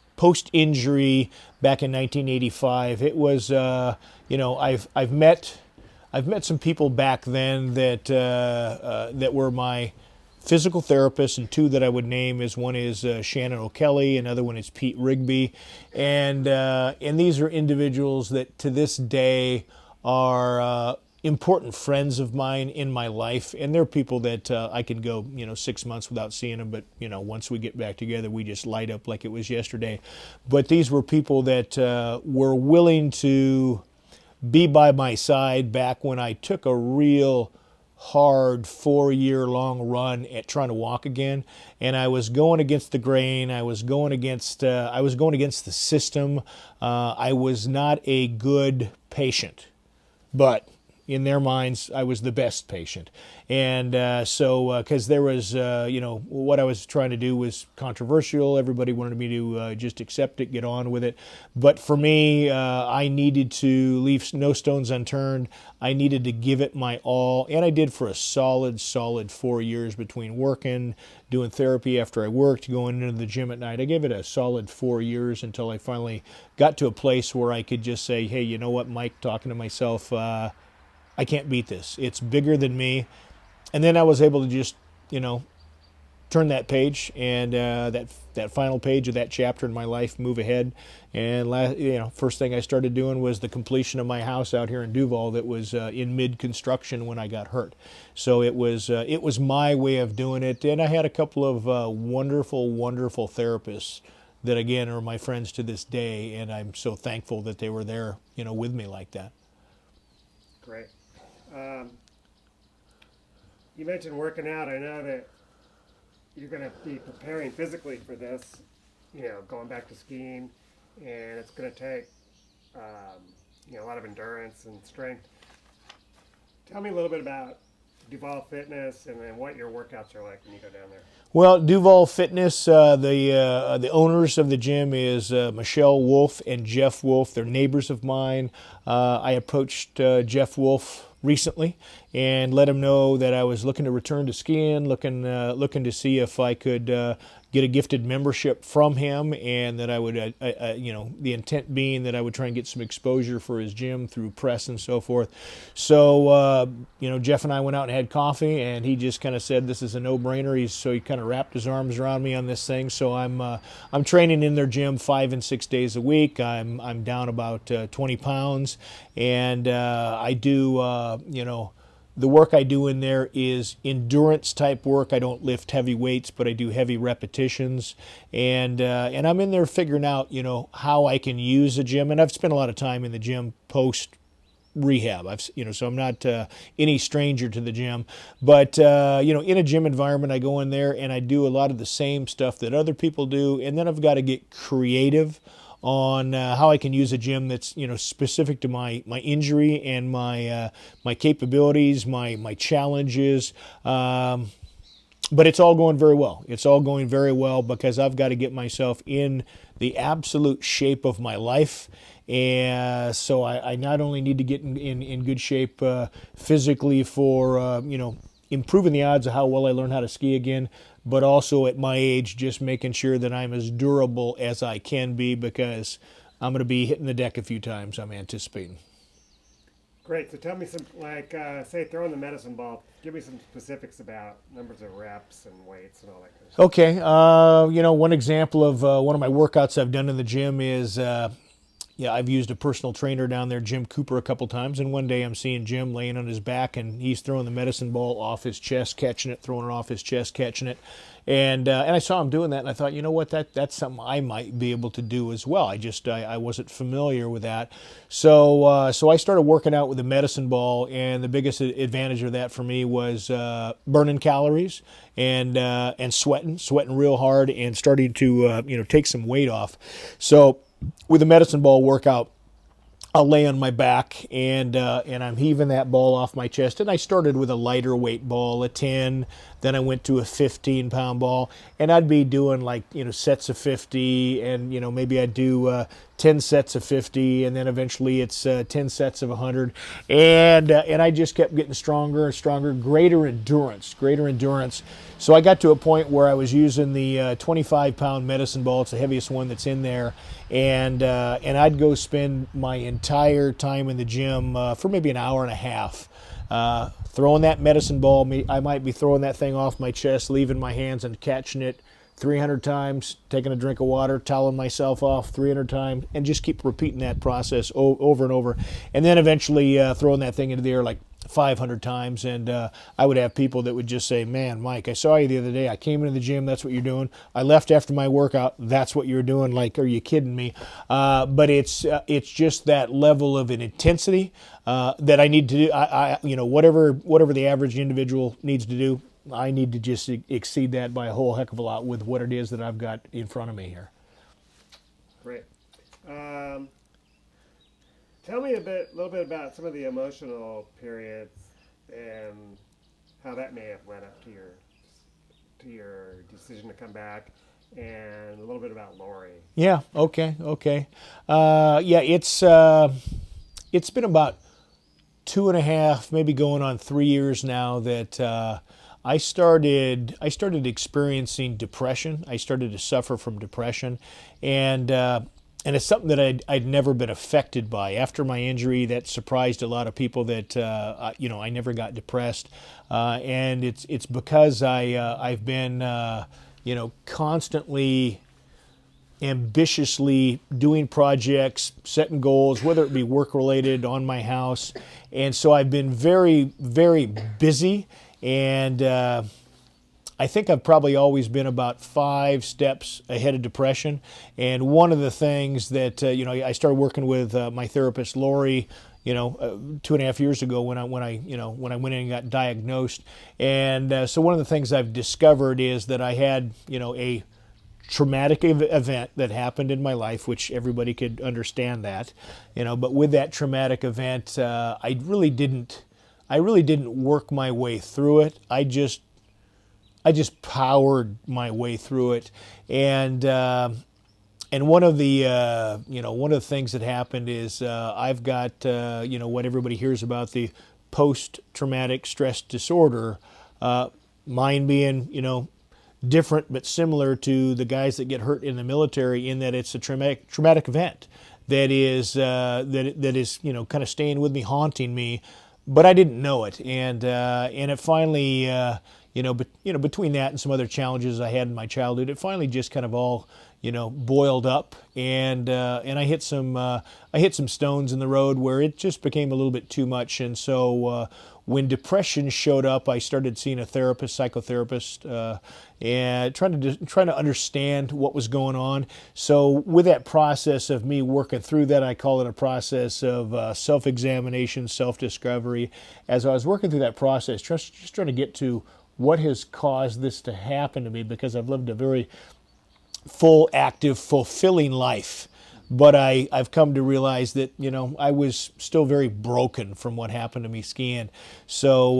injury back in 1985. It was I've met some people back then that were my physical therapists, and two that I would name is one is Shannon O'Kelly, another one is Pete Rigby, and these are individuals that to this day are important friends of mine in my life, and they're people that I can go 6 months without seeing them, but once we get back together we just light up like it was yesterday. But these were people that were willing to be by my side back when I took a real hard 4-year-long run at trying to walk again, and I was going against the grain. I was going against the system. I was not a good patient, but in their minds, I was the best patient. And because there was, what I was trying to do was controversial. Everybody wanted me to just accept it, get on with it. But for me, I needed to leave no stones unturned. I needed to give it my all. And I did for a solid 4 years between working, doing therapy after I worked, going into the gym at night. I gave it a solid 4 years until I finally got to a place where I could just say, hey, you know what, Mike, talking to myself, I can't beat this. It's bigger than me. And then I was able to just, turn that page and that final page of that chapter in my life, move ahead. And first thing I started doing was the completion of my house out here in Duval that was in mid-construction when I got hurt. So it was my way of doing it. And I had a couple of wonderful therapists that again are my friends to this day, and I'm so thankful that they were there, with me like that. Great. You mentioned working out. I know that you're going to be preparing physically for this, going back to skiing, and it's going to take, a lot of endurance and strength. Tell me a little bit about Duval Fitness and then what your workouts are like when you go down there. Well, Duval Fitness, the owners of the gym is Michelle Wolf and Jeff Wolf. They're neighbors of mine. I approached Jeff Wolf recently and let him know that I was looking to return to skiing, looking to see if I could get a gifted membership from him, and that I would, the intent being that I would try and get some exposure for his gym through press and so forth. So, Jeff and I went out and had coffee, and he just kind of said this is a no-brainer. So he kind of wrapped his arms around me on this thing. So I'm training in their gym 5 and 6 days a week. I'm down about 20 pounds, and I do, the work I do in there is endurance type work. I don't lift heavy weights, but I do heavy repetitions, and I'm in there figuring out, how I can use a gym. And I've spent a lot of time in the gym post rehab. So I'm not any stranger to the gym, but in a gym environment, I go in there and I do a lot of the same stuff that other people do, and then I've got to get creative on how I can use a gym that's specific to my injury and my capabilities, my challenges. But it's all going very well. It's all going very well because I've got to get myself in the absolute shape of my life. And so I not only need to get in good shape physically for improving the odds of how well I learn how to ski again, but also at my age, just making sure that I'm as durable as I can be, because I'm going to be hitting the deck a few times, I'm anticipating. Great. So tell me some, like, say, throwing the medicine ball. Give me some specifics about numbers of reps and weights and all that kind of stuff. Okay, one example of one of my workouts I've done in the gym is, I've used a personal trainer down there, Jim Cooper, a couple times, and one day I'm seeing Jim laying on his back, and he's throwing the medicine ball off his chest, catching it, throwing it off his chest, catching it, and I saw him doing that, and I thought, you know what, that's something I might be able to do as well. I wasn't familiar with that, so I started working out with the medicine ball, and the biggest advantage of that for me was burning calories and sweating real hard and starting to take some weight off. So with a medicine ball workout, I'll lay on my back and I'm heaving that ball off my chest. And I started with a lighter weight ball, a 10, then I went to a 15-pound ball, and I'd be doing sets of 50, and maybe I'd do 10 sets of 50, and then eventually it's 10 sets of 100, and I just kept getting stronger and stronger, greater endurance. So I got to a point where I was using the 25-pound medicine ball. It's the heaviest one that's in there, and I'd go spend my entire time in the gym for maybe an hour and a half. Throwing that medicine ball, I might be throwing that thing off my chest, leaving my hands and catching it 300 times, taking a drink of water, toweling myself off 300 times, and just keep repeating that process over and over. And then eventually throwing that thing into the air like 500 times. And I would have people that would just say, man, Mike, I saw you the other day. I came into the gym. That's what you're doing. I left after my workout. That's what you're doing. Like, are you kidding me? But it's just that level of an intensity that I need to do. Whatever the average individual needs to do, I need to just exceed that by a whole heck of a lot with what it is that I've got in front of me here. Great. Tell me a little bit about some of the emotional periods and how that may have led up to your decision to come back, and a little bit about Lori. Yeah. Okay. It's been about 2.5, maybe going on 3 years now that I started experiencing depression. I started to suffer from depression, and it's something that I'd never been affected by. After my injury, that surprised a lot of people that I never got depressed, and it's because I've been constantly ambitiously doing projects, setting goals, whether it be work related on my house, and so I've been very, very busy. And I think I've probably always been about 5 steps ahead of depression. And one of the things that I started working with my therapist Lori, 2.5 years ago when I went in and got diagnosed. And so one of the things I've discovered is that I had a traumatic event that happened in my life, which everybody could understand that, But with that traumatic event, I really didn't work my way through it. I just powered my way through it, and one of the things that happened is I've got what everybody hears about, the post-traumatic stress disorder. Mine being different but similar to the guys that get hurt in the military, in that it's a traumatic event that is kind of staying with me, haunting me. But I didn't know it, and it finally, between that and some other challenges I had in my childhood, it finally just kind of all, boiled up, and I hit some stones in the road where it just became a little bit too much, and so when depression showed up, I started seeing a psychotherapist, and trying to understand what was going on. So with that process of me working through that, I call it a process of self-examination, self-discovery. As I was working through that process, just trying to get to what has caused this to happen to me, because I've lived a very full, active, fulfilling life. But I've come to realize that I was still very broken from what happened to me skiing. So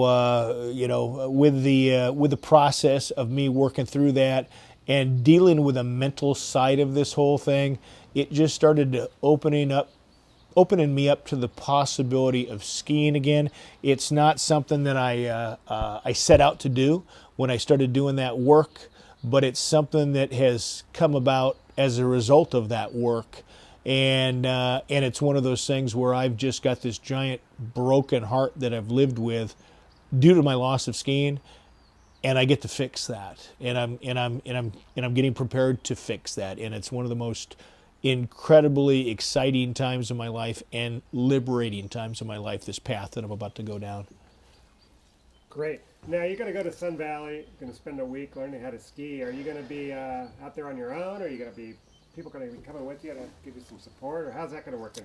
with the process of me working through that and dealing with the mental side of this whole thing, it just started to opening me up to the possibility of skiing again. It's not something that I set out to do when I started doing that work, but it's something that has come about as a result of that work. and it's one of those things where I've just got this giant broken heart that I've lived with due to my loss of skiing, and I get to fix that, and I'm getting prepared to fix that, and it's one of the most incredibly exciting times of my life and liberating times of my life, this path that I'm about to go down. Great. Now you're going to go to Sun Valley. You're going to spend a week learning how to ski. Are you going to be out there on your own, or are you going to be people going to be coming with you to give you some support, or how's that going to work?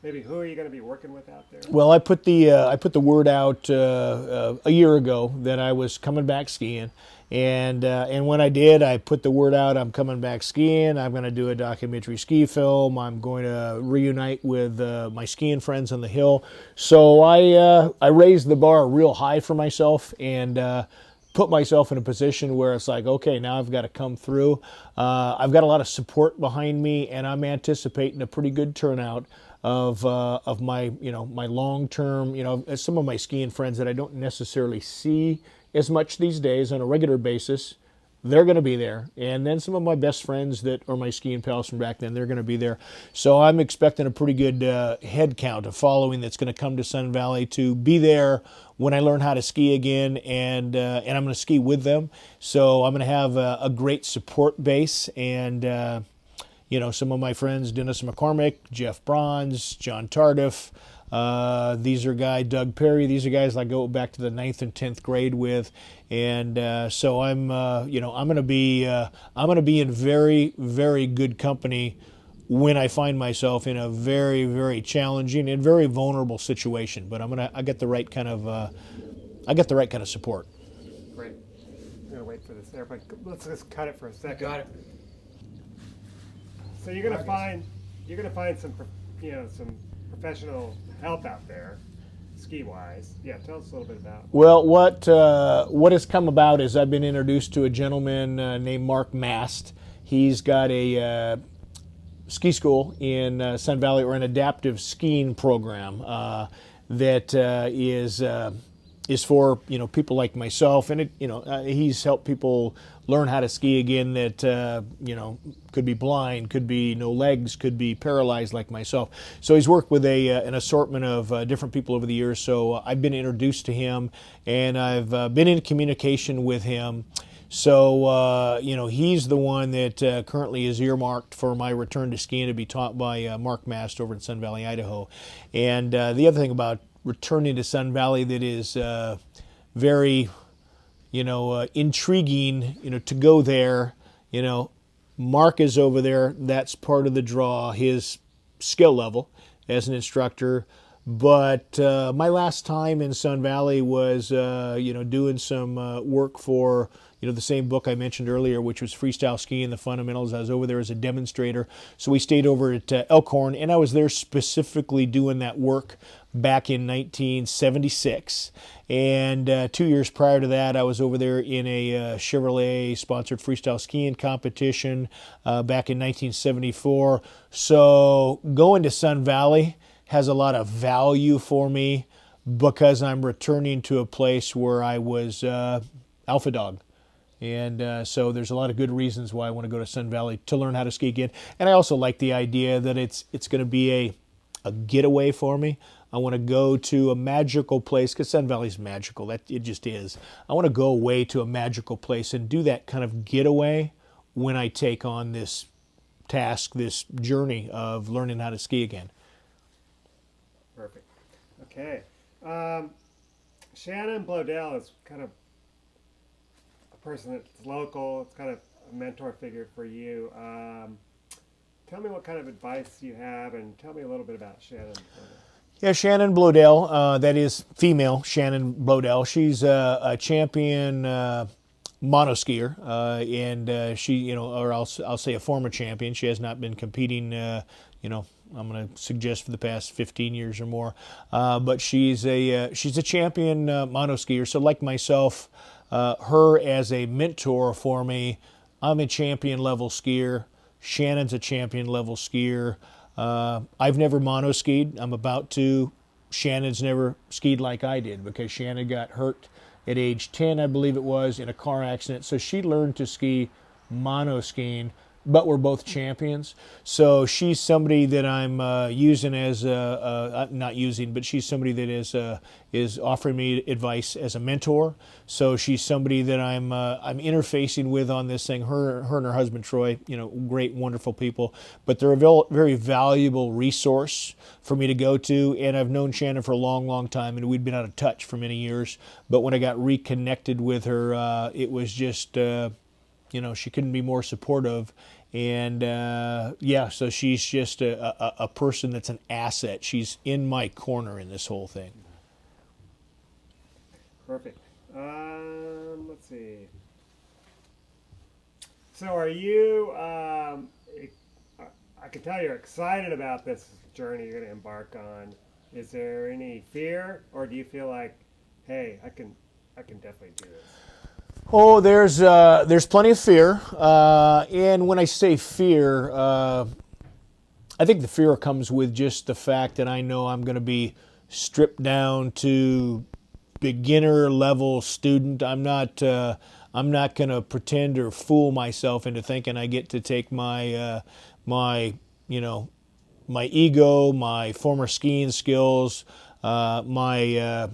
Maybe who are you going to be working with out there? Well, I put the word out a year ago that I was coming back skiing, and when I did, I put the word out. I'm coming back skiing. I'm going to do a documentary ski film. I'm going to reunite with my skiing friends on the hill. So I raised the bar real high for myself and put myself in a position where it's like, okay, now I've got to come through. I've got a lot of support behind me, and I'm anticipating a pretty good turnout of my my long-term, some of my skiing friends that I don't necessarily see as much these days on a regular basis. They're going to be there, and then some of my best friends that are my skiing pals from back then, they're going to be there. So I'm expecting a pretty good head count of following that's going to come to Sun Valley to be there when I learn how to ski again, and I'm going to ski with them. So I'm going to have a great support base, and some of my friends, Dennis McCormick, Jeff Bronze, John Tardif, these are guys, Doug Perry, these are guys I go back to the 9th and 10th grade with. And so I'm going to be in very, very good company when I find myself in a very, very challenging and very vulnerable situation. But I get the right kind of support. Great. I'm going to wait for this there, but let's just cut it for a second. Got it. So you're gonna find some some professional help out there, ski wise. Yeah, tell us a little bit about. Well, what has come about is I've been introduced to a gentleman named Mark Mast. He's got a ski school in Sun Valley, or an adaptive skiing program that is for people like myself, and he's helped people learn how to ski again that could be blind, could be no legs, could be paralyzed like myself. So he's worked with an assortment of different people over the years. So I've been introduced to him, and I've been in communication with him. So he's the one that currently is earmarked for my return to skiing to be taught by Mark Mast over in Sun Valley, Idaho. And the other thing about returning to Sun Valley that is very intriguing, to go there. Mark is over there. That's part of the draw, his skill level as an instructor. But my last time in Sun Valley was, doing some work for, the same book I mentioned earlier, which was Freestyle Skiing, the Fundamentals. I was over there as a demonstrator. So we stayed over at Elkhorn, and I was there specifically doing that work back in 1976. And 2 years prior to that, I was over there in a Chevrolet-sponsored freestyle skiing competition back in 1974. So going to Sun Valley has a lot of value for me because I'm returning to a place where I was alpha dog. And so there's a lot of good reasons why I want to go to Sun Valley to learn how to ski again. And I also like the idea that it's going to be a getaway for me. I want to go to a magical place, because Sun Valley's magical. That it just is. I want to go away to a magical place and do that kind of getaway when I take on this task, this journey of learning how to ski again. Perfect. Okay. Shannon Blodell is kind of a person that's local. It's kind of a mentor figure for you. Tell me what kind of advice you have, and tell me a little bit about Shannon Blodell. Yeah, Shannon Blodell, that is female Shannon Blodell. She's a champion monoskier, and she, or I'll say a former champion. She has not been competing, I'm going to suggest for the past 15 years or more. But she's a champion monoskier. So like myself, her as a mentor for me, I'm a champion level skier. Shannon's a champion level skier. I've never monoskied. I'm about to. Shannon's never skied like I did because Shannon got hurt at age 10, I believe it was, in a car accident. So she learned to ski monoskiing but we're both champions. So she's somebody that I'm using as not using, but she's somebody that is offering me advice as a mentor. So she's somebody that I'm interfacing with on this thing. Her and her husband Troy, great, wonderful people, but they're a very valuable resource for me to go to. And I've known Shannon for a long, long time, and we'd been out of touch for many years. But when I got reconnected with her, it was just, she couldn't be more supportive. And so she's just a person that's an asset. She's in my corner in this whole thing. Perfect. Let's see. So are you, I can tell you're excited about this journey you're going to embark on. Is there any fear, or do you feel like, hey, I can definitely do this? Oh, there's plenty of fear, and when I say fear, I think the fear comes with just the fact that I know I'm going to be stripped down to beginner level student. I'm not going to pretend or fool myself into thinking I get to take my ego, my former skiing skills, my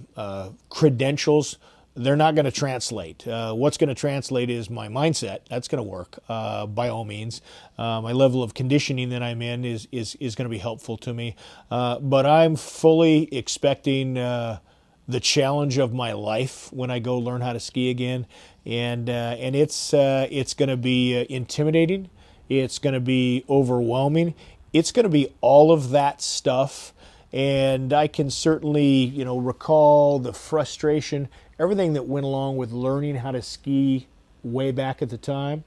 credentials. They're not going to translate. What's going to translate is my mindset. That's going to work by all means. My level of conditioning that I'm in is going to be helpful to me. But I'm fully expecting the challenge of my life when I go learn how to ski again, and it's going to be intimidating. It's going to be overwhelming. It's going to be all of that stuff. And I can certainly, recall the frustration, everything that went along with learning how to ski way back at the time.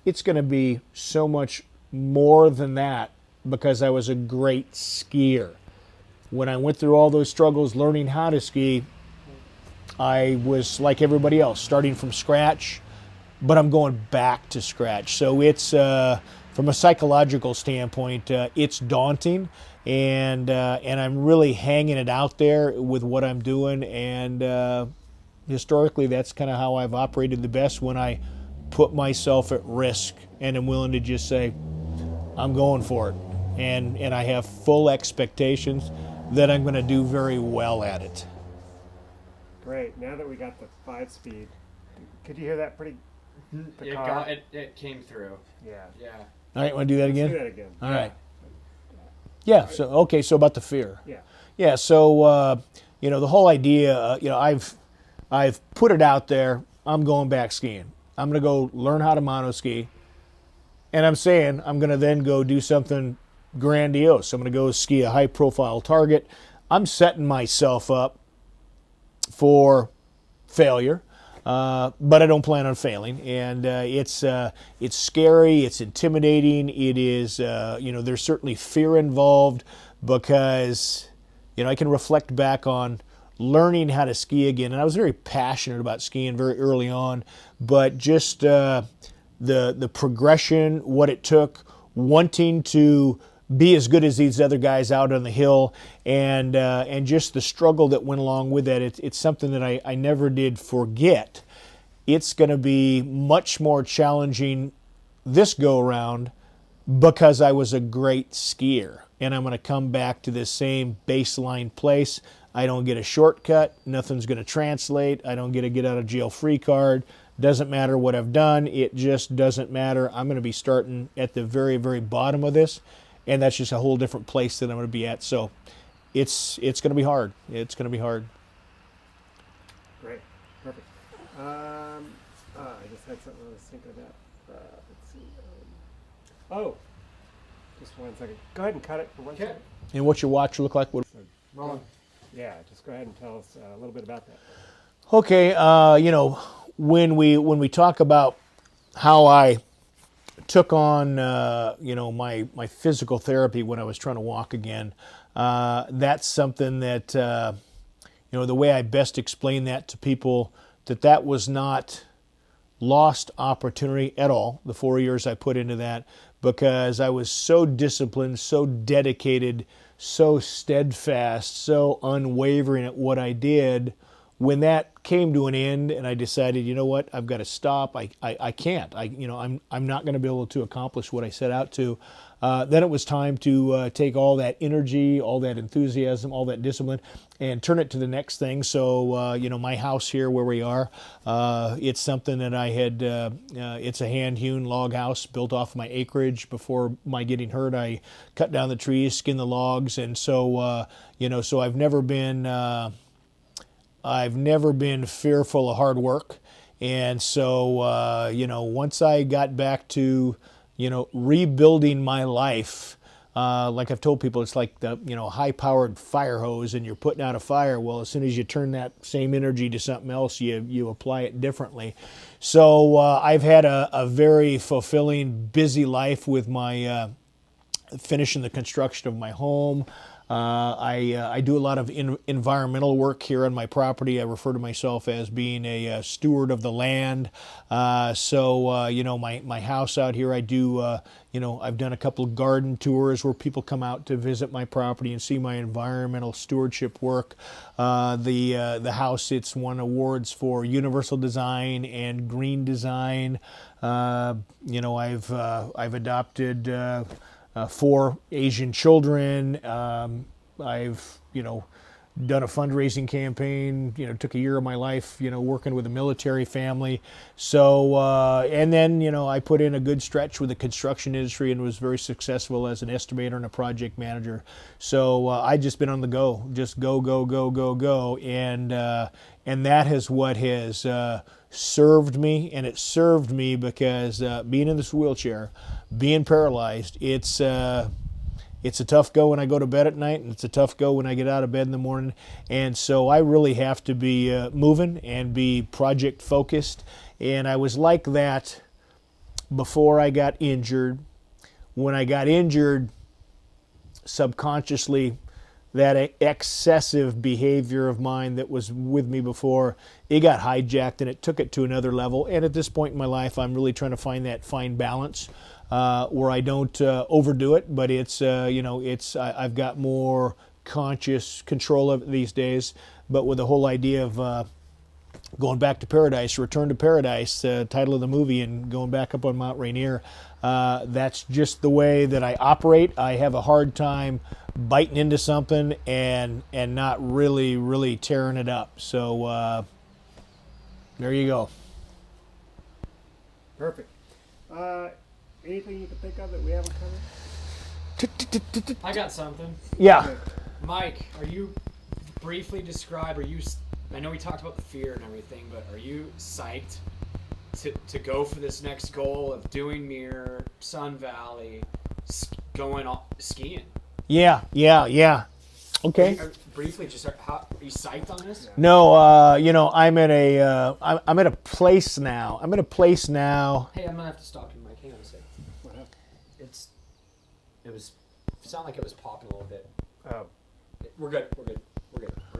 It's going to be so much more than that because I was a great skier. When I went through all those struggles learning how to ski, I was like everybody else, starting from scratch, but I'm going back to scratch. So it's, from a psychological standpoint, it's daunting. And I'm really hanging it out there with what I'm doing, and historically that's kind of how I've operated the best, when I put myself at risk and am willing to just say, I'm going for it, and I have full expectations that I'm going to do very well at it. Great. Now that we got the 5-speed, could you hear that pretty? It came through. Yeah. All right, want to do that again? Let's do that again. All right. Yeah. So about the fear. Yeah. Yeah. So the whole idea. I've put it out there. I'm going back skiing. I'm going to go learn how to monoski, and I'm saying I'm going to then go do something grandiose. I'm going to go ski a high-profile target. I'm setting myself up for failure. But I don't plan on failing, and it's scary, it's intimidating, it is, there's certainly fear involved, because, I can reflect back on learning how to ski again, and I was very passionate about skiing very early on, but just the progression, what it took, wanting to be as good as these other guys out on the hill, and just the struggle that went along with that. It's something that I never did forget. It's going to be much more challenging this go around because I was a great skier, and I'm going to come back to this same baseline place. I don't get a shortcut. Nothing's going to translate. I don't get a get out of jail free card. Doesn't matter what I've done. It just doesn't matter. I'm going to be starting at the very, very bottom of this. And that's just a whole different place that I'm going to be at. So it's going to be hard. It's going to be hard. Great. Perfect. I just had something I was thinking about. Let's see. Just 1 second. Go ahead and cut it for 1 second. And what's your watch look like? Rolling. Yeah, just go ahead and tell us a little bit about that. Okay. When we talk about how I took on, my physical therapy when I was trying to walk again. That's something that, the way I best explain that to people, that was not lost opportunity at all, the 4 years I put into that, because I was so disciplined, so dedicated, so steadfast, so unwavering at what I did, when that came to an end and I decided, you know what, I've got to stop. I can't. I'm not going to be able to accomplish what I set out to. Then it was time to take all that energy, all that enthusiasm, all that discipline, and turn it to the next thing. So, my house here where we are, it's something that I had, it's a hand-hewn log house built off my acreage. Before my getting hurt, I cut down the trees, skinned the logs, and so, so I've never been fearful of hard work. And so, once I got back to, rebuilding my life, like I've told people, it's like the, high-powered fire hose and you're putting out a fire. Well, as soon as you turn that same energy to something else, you apply it differently. So I've had a very fulfilling, busy life with my finishing the construction of my home. I do a lot of environmental work here on my property. I refer to myself as being a steward of the land. My house out here, I do, I've done a couple of garden tours where people come out to visit my property and see my environmental stewardship work. The house, it's won awards for universal design and green design. I've adopted 4 Asian children. I've, done a fundraising campaign, took a year of my life, working with a military family. So, and then, I put in a good stretch with the construction industry and was very successful as an estimator and a project manager. So I just been on the go, just go, go, go, go, go. And that is what has served me, and it served me because being in this wheelchair, being paralyzed, it's a tough go when I go to bed at night, and it's a tough go when I get out of bed in the morning. And so I really have to be moving and be project focused. And I was like that before I got injured. When I got injured, subconsciously, that excessive behavior of mine that was with me before, it got hijacked and it took it to another level. And at this point in my life, I'm really trying to find that fine balance where I don't overdo it, but I've got more conscious control of it these days. But with the whole idea of going back to paradise, return to paradise, title of the movie, and going back up on Mount Rainier, that's just the way that I operate. I have a hard time biting into something and not really tearing it up. So there you go. Perfect. Anything you can think of that we haven't covered? I got something. Yeah. Mike, are you briefly describe, I know we talked about the fear and everything, but are you psyched to go for this next goal of doing Mirror, Sun Valley, going skiing? Yeah. Okay. Briefly, are you psyched on this? No, I'm at a place now. Hey, I'm gonna have to stop you, Mike. Hang on a second. What happened? It sounded like it was popping a little bit. Oh. We're good. We're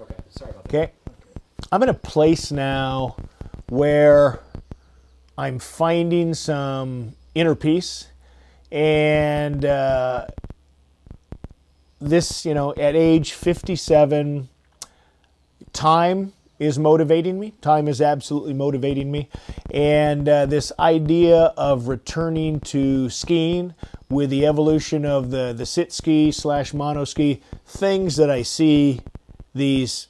okay. Sorry about that. Okay. I'm in a place now where I'm finding some inner peace, and this, at age 57, time is motivating me. Time is absolutely motivating me. And this idea of returning to skiing with the evolution of the sit ski / mono ski, things that I see these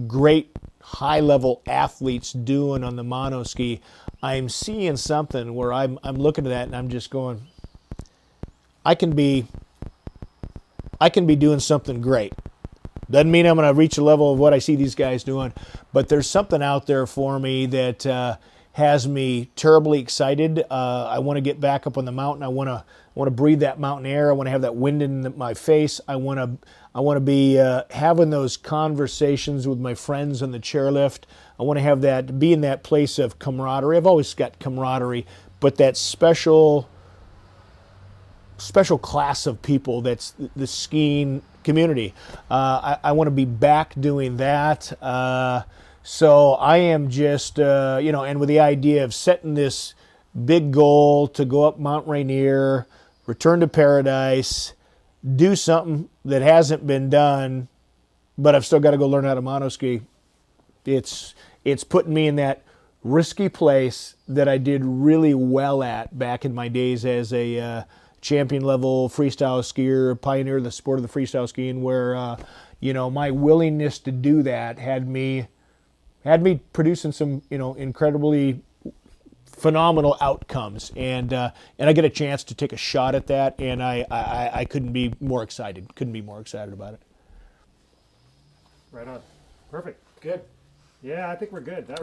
great high-level athletes doing on the mono ski, I'm seeing something where I'm looking at that and I'm just going, I can be doing something great. Doesn't mean I'm going to reach a level of what I see these guys doing, but there's something out there for me that has me terribly excited. I want to get back up on the mountain. I want to breathe that mountain air. I want to have that wind in my face. I want to be having those conversations with my friends on the chairlift. I want to be in that place of camaraderie. I've always got camaraderie, but that special class of people that's the skiing community. I want to be back doing that. So I am just, and with the idea of setting this big goal to go up Mount Rainier, return to paradise, do something that hasn't been done, but I've still got to go learn how to monoski. It's putting me in that risky place that I did really well at back in my days as a champion level freestyle skier, pioneer of the sport of the freestyle skiing, where my willingness to do that had me producing some incredibly phenomenal outcomes, and I get a chance to take a shot at that, and I couldn't be more excited about it. Right on. Perfect. Good. Yeah, I think we're good. That